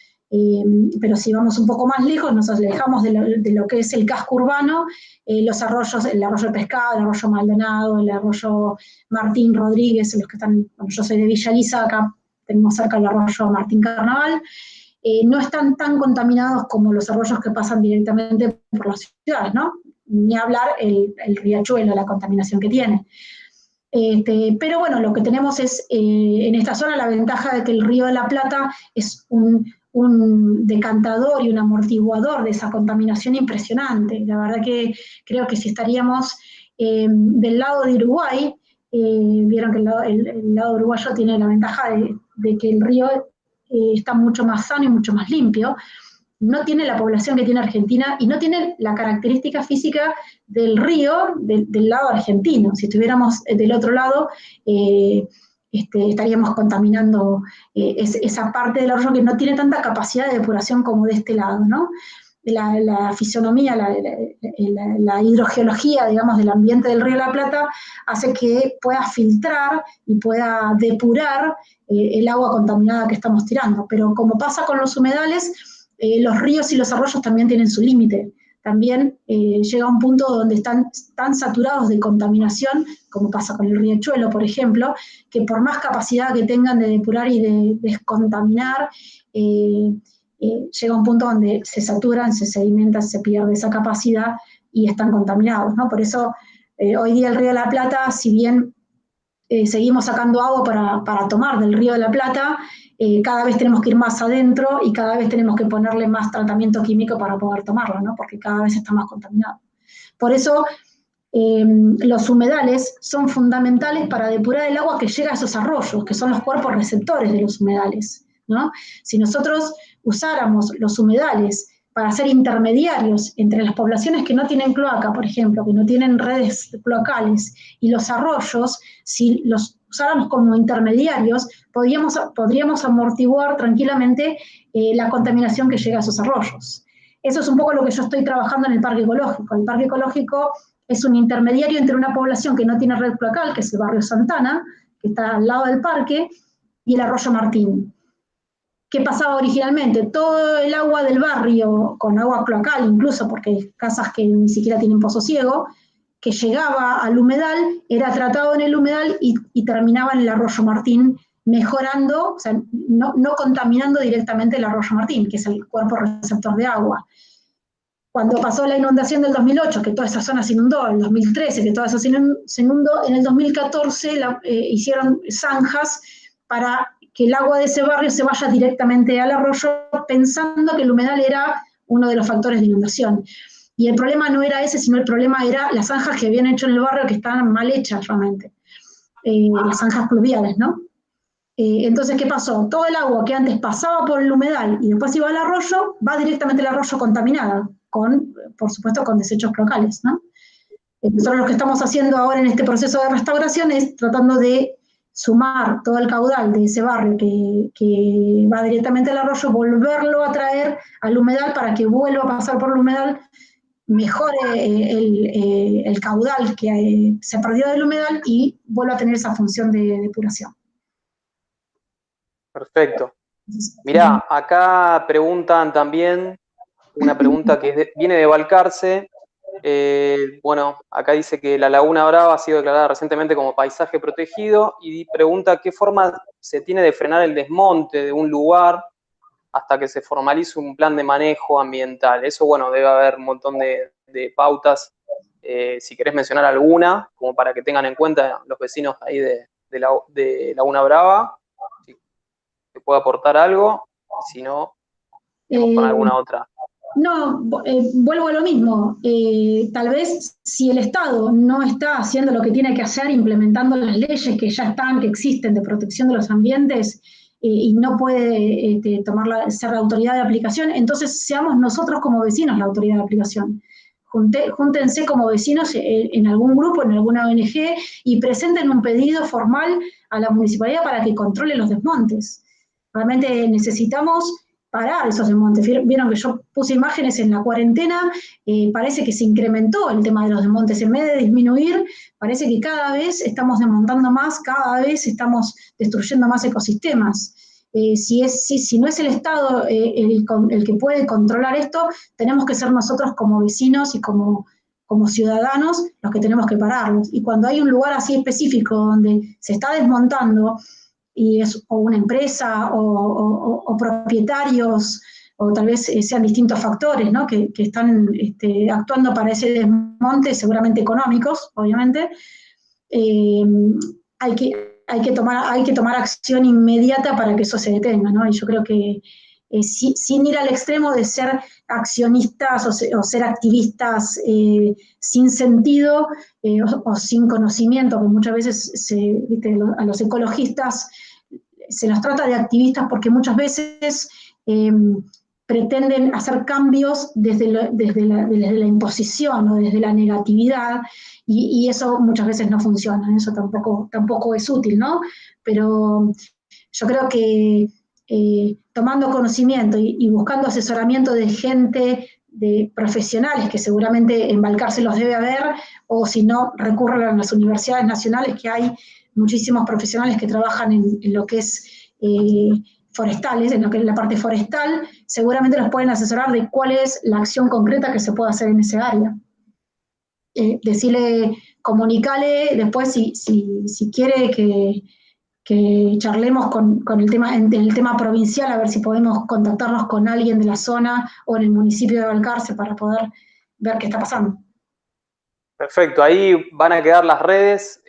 pero si vamos un poco más lejos, nos alejamos de lo que es el casco urbano, los arroyos, el arroyo El Pescado, el arroyo Maldonado, el arroyo Martín Rodríguez, los que están, bueno, yo soy de Villa Lisa, acá tenemos cerca el arroyo Martín Carnaval, no están tan contaminados como los arroyos que pasan directamente por las ciudades, ¿no? Ni hablar el riachuelo, la contaminación que tiene. Pero bueno, lo que tenemos es en esta zona la ventaja de que el Río de la Plata es un decantador y un amortiguador de esa contaminación impresionante. La verdad que creo que si estaríamos del lado de Uruguay, vieron que el lado uruguayo tiene la ventaja de que el río está mucho más sano y mucho más limpio, no tiene la población que tiene Argentina y no tiene la característica física del río del lado argentino. Si estuviéramos del otro lado, estaríamos contaminando esa parte del arroyo que no tiene tanta capacidad de depuración como de este lado, ¿no? La fisonomía, la hidrogeología, digamos, del ambiente del Río de la Plata hace que pueda filtrar y pueda depurar el agua contaminada que estamos tirando. Pero como pasa con los humedales, los ríos y los arroyos también tienen su límite. También llega un punto donde están tan saturados de contaminación, como pasa con el riachuelo, por ejemplo, que por más capacidad que tengan de depurar y de descontaminar, llega un punto donde se saturan, se sedimentan, se pierde esa capacidad y están contaminados, ¿no? Por eso hoy día el Río de la Plata, si bien seguimos sacando agua para tomar del Río de la Plata, cada vez tenemos que ir más adentro y cada vez tenemos que ponerle más tratamiento químico para poder tomarlo, ¿no? Porque cada vez está más contaminado. Por eso los humedales son fundamentales para depurar el agua que llega a esos arroyos, que son los cuerpos receptores de los humedales, ¿no? Si nosotros usáramos los humedales para ser intermediarios entre las poblaciones que no tienen cloaca, por ejemplo, que no tienen redes cloacales, y los arroyos, si los usáramos como intermediarios, podríamos amortiguar tranquilamente la contaminación que llega a esos arroyos. Eso es un poco lo que yo estoy trabajando en el parque ecológico. El parque ecológico es un intermediario entre una población que no tiene red cloacal, que es el barrio Santana, que está al lado del parque, y el arroyo Martín. ¿Qué pasaba originalmente? Todo el agua del barrio, con agua cloacal incluso, porque hay casas que ni siquiera tienen pozo ciego, que llegaba al humedal, era tratado en el humedal y terminaba en el arroyo Martín, mejorando, o sea, no contaminando directamente el arroyo Martín, que es el cuerpo receptor de agua. Cuando pasó la inundación del 2008, que toda esa zona se inundó, en el 2013, que toda esa zona se inundó, en el 2014 hicieron zanjas para que el agua de ese barrio se vaya directamente al arroyo, pensando que el humedal era uno de los factores de inundación. Y el problema no era ese, sino el problema era las zanjas que habían hecho en el barrio, que estaban mal hechas realmente, las zanjas pluviales, ¿no? Entonces, ¿qué pasó? Todo el agua que antes pasaba por el humedal y después iba al arroyo, va directamente al arroyo contaminada, por supuesto, con desechos locales, ¿no? Nosotros lo que estamos haciendo ahora en este proceso de restauración es tratando de sumar todo el caudal de ese barrio que va directamente al arroyo, volverlo a traer al humedal para que vuelva a pasar por el humedal, mejore el caudal que se perdió del humedal y vuelva a tener esa función de depuración. Perfecto. Mirá, acá preguntan también, una pregunta que viene de Balcarce. Bueno, acá dice que la Laguna Brava ha sido declarada recientemente como paisaje protegido y pregunta qué forma se tiene de frenar el desmonte de un lugar hasta que se formalice un plan de manejo ambiental. Eso, bueno, debe haber un montón de pautas. Si querés mencionar alguna, como para que tengan en cuenta los vecinos ahí de Laguna Brava, si te puede aportar algo, y si no, con alguna otra. No, vuelvo a lo mismo. Tal vez si el Estado no está haciendo lo que tiene que hacer, implementando las leyes que ya están, que existen de protección de los ambientes, y no puede ser la autoridad de aplicación, entonces seamos nosotros como vecinos la autoridad de aplicación. júntense como vecinos en algún grupo, en alguna ONG, y presenten un pedido formal a la municipalidad para que controle los desmontes. Realmente necesitamos parar esos desmontes. Vieron que yo puse imágenes en la cuarentena, parece que se incrementó el tema de los desmontes. En vez de disminuir, parece que cada vez estamos desmontando más, cada vez estamos destruyendo más ecosistemas. Si no es el Estado el que puede controlar esto, tenemos que ser nosotros como vecinos y como ciudadanos los que tenemos que pararlos. Y cuando hay un lugar así específico donde se está desmontando, y es o una empresa o propietarios, o tal vez sean distintos factores, ¿no? que están actuando para ese desmonte, seguramente económicos, obviamente, hay que tomar acción inmediata para que eso se detenga, ¿no? Y yo creo que sin ir al extremo de ser accionistas o ser activistas sin sentido o sin conocimiento, que muchas veces a los ecologistas se los trata de activistas porque muchas veces pretenden hacer cambios desde la imposición o desde la negatividad, y eso muchas veces no funciona, eso tampoco es útil, ¿no? Pero yo creo que tomando conocimiento y buscando asesoramiento de gente, de profesionales, que seguramente en Balcarce los debe haber, o si no, recurren a las universidades nacionales, que hay muchísimos profesionales que trabajan en lo que es forestales, en lo que es la parte forestal, seguramente los pueden asesorar de cuál es la acción concreta que se puede hacer en ese área. Comunicale después si quiere que charlemos con el tema provincial, a ver si podemos contactarnos con alguien de la zona o en el municipio de Balcarce para poder ver qué está pasando. Perfecto, ahí van a quedar las redes.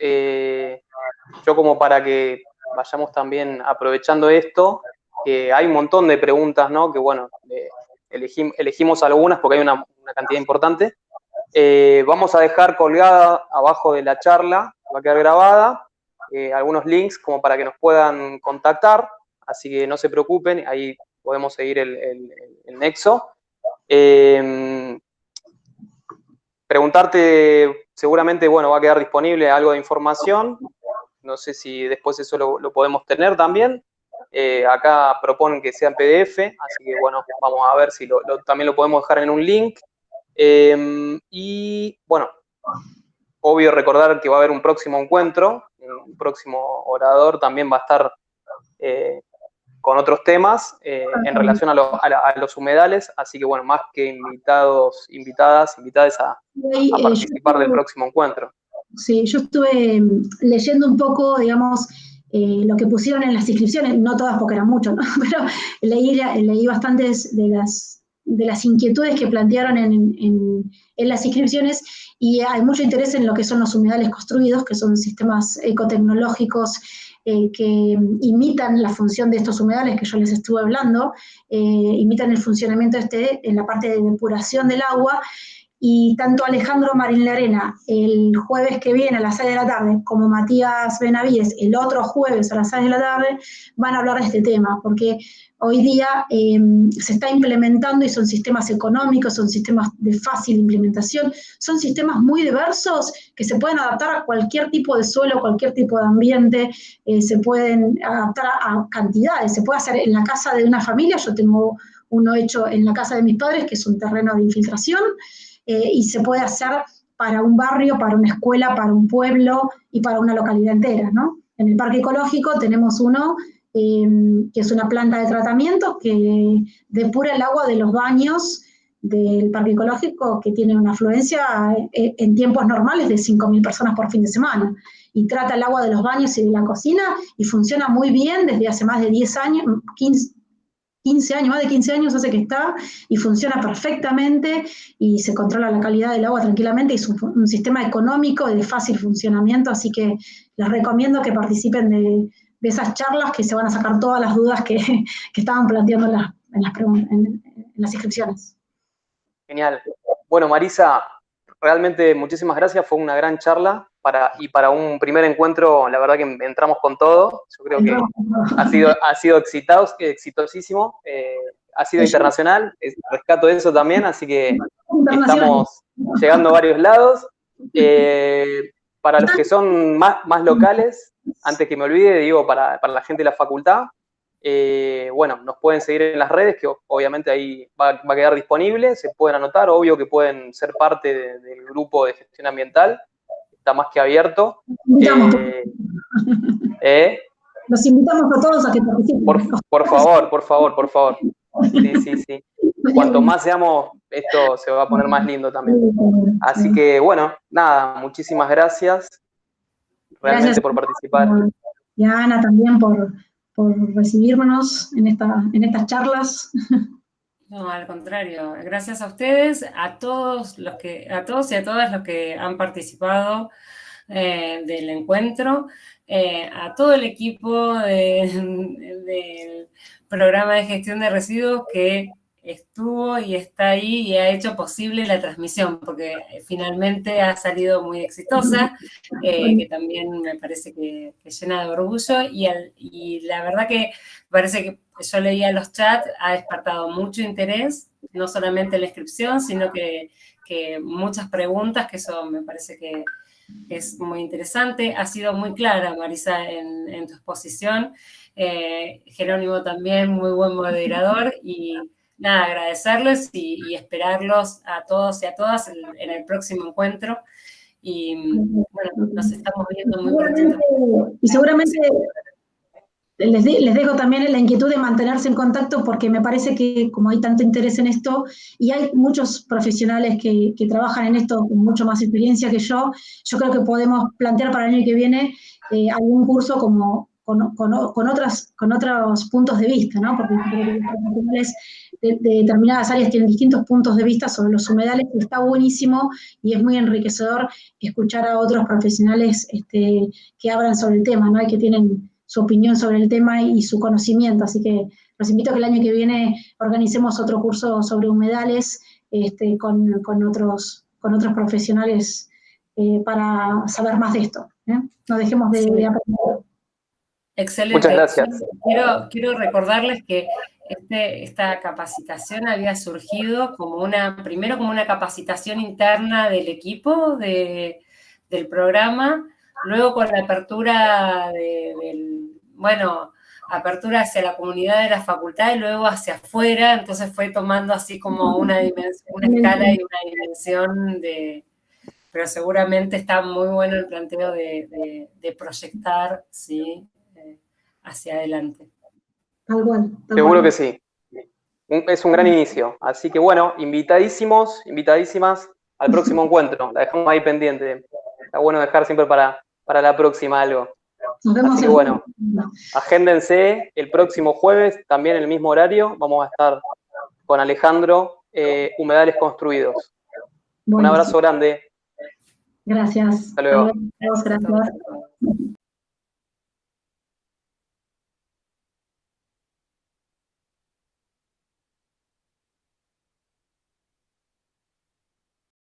Yo como para que vayamos también aprovechando esto, hay un montón de preguntas, ¿no? Que bueno, elegimos algunas porque hay una cantidad importante. Vamos a dejar colgada abajo de la charla, va a quedar grabada, algunos links como para que nos puedan contactar, así que no se preocupen, ahí podemos seguir el nexo. Preguntarte, seguramente, bueno, va a quedar disponible algo de información, no sé si después eso lo podemos tener también. Acá proponen que sea en PDF, así que bueno, vamos a ver si también lo podemos dejar en un link. Y bueno, obvio recordar que va a haber un próximo encuentro, un próximo orador también va a estar con otros temas en relación a los humedales, así que bueno, más que invitadas a participar del próximo encuentro. Sí, yo estuve leyendo un poco, digamos, lo que pusieron en las inscripciones, no todas porque eran muchas, ¿no? Pero leí bastantes de las inquietudes que plantearon en las inscripciones, y hay mucho interés en lo que son los humedales construidos, que son sistemas ecotecnológicos que imitan la función de estos humedales que yo les estuve hablando, imitan el funcionamiento en la parte de depuración del agua. Y tanto Alejandro Marín Larena el jueves que viene a las 6 de la tarde, como Matías Benavides el otro jueves a las 6 de la tarde, van a hablar de este tema, porque hoy día se está implementando y son sistemas económicos, son sistemas de fácil implementación, son sistemas muy diversos que se pueden adaptar a cualquier tipo de suelo, cualquier tipo de ambiente, se pueden adaptar a cantidades, se puede hacer en la casa de una familia. Yo tengo uno hecho en la casa de mis padres, que es un terreno de infiltración, y se puede hacer para un barrio, para una escuela, para un pueblo y para una localidad entera, ¿no? En el parque ecológico tenemos uno que es una planta de tratamiento que depura el agua de los baños del parque ecológico, que tiene una afluencia en tiempos normales de 5.000 personas por fin de semana, y trata el agua de los baños y de la cocina, y funciona muy bien desde hace más de 10 años, 15 años, más de 15 años hace que está, y funciona perfectamente, y se controla la calidad del agua tranquilamente, y es un sistema económico y de fácil funcionamiento, así que les recomiendo que participen de esas charlas, que se van a sacar todas las dudas que estaban planteando en las inscripciones. Genial. Bueno, Marisa, realmente muchísimas gracias, fue una gran charla para un primer encuentro, la verdad que entramos con todo, yo creo que ha sido exitosísimo, ha sido internacional, rescato eso también, así que estamos llegando a varios lados. Para los que son más locales, antes que me olvide, digo, para la gente de la facultad, bueno, nos pueden seguir en las redes, que obviamente ahí va a quedar disponible, se pueden anotar, obvio que pueden ser parte del grupo de gestión ambiental, está más que abierto. Los invitamos a todos a que participen. Por favor. Sí. Cuanto más seamos, esto se va a poner más lindo también. Así que, bueno, nada, muchísimas gracias realmente por participar. Y a Ana también por recibirnos en estas charlas. No, al contrario, gracias a ustedes, a todos y a todas los que han participado del encuentro, a todo el equipo del programa de gestión de residuos que estuvo y está ahí y ha hecho posible la transmisión, porque finalmente ha salido muy exitosa, que también me parece que llena de orgullo, y la verdad que parece que yo leía los chats, ha despertado mucho interés, no solamente la inscripción, sino que muchas preguntas, que eso me parece que es muy interesante. Ha sido muy clara, Marisa, en tu exposición. Jerónimo también, muy buen moderador, y nada, agradecerles y esperarlos a todos y a todas en el próximo encuentro. Y bueno, nos estamos viendo muy pronto. Y seguramente les dejo también la inquietud de mantenerse en contacto, porque me parece que como hay tanto interés en esto, y hay muchos profesionales que trabajan en esto con mucho más experiencia que yo creo que podemos plantear para el año que viene algún curso con otros puntos de vista, ¿no? Porque los profesionales de determinadas áreas tienen distintos puntos de vista sobre los humedales, y está buenísimo y es muy enriquecedor escuchar a otros profesionales que hablan sobre el tema, ¿no? Y que tienen su opinión sobre el tema y su conocimiento. Así que los invito a que el año que viene organicemos otro curso sobre humedales con otros profesionales para saber más de esto. No dejemos de aprender. Excelente. Muchas gracias. Quiero recordarles que esta capacitación había surgido primero como una capacitación interna del equipo del programa, luego con la apertura apertura hacia la comunidad de la facultad y luego hacia afuera, entonces fue tomando así como una escala y una dimensión pero seguramente está muy bueno el planteo de proyectar, ¿sí? Hacia adelante. Seguro que sí. Es un gran inicio. Así que bueno, invitadísimas al próximo encuentro. La dejamos ahí pendiente. Está bueno dejar siempre para la próxima algo. Nos vemos. Así que bueno, agéndense el próximo jueves, también en el mismo horario. Vamos a estar con Alejandro, Humedales Construidos. Un abrazo grande. Gracias. Hasta luego. Gracias.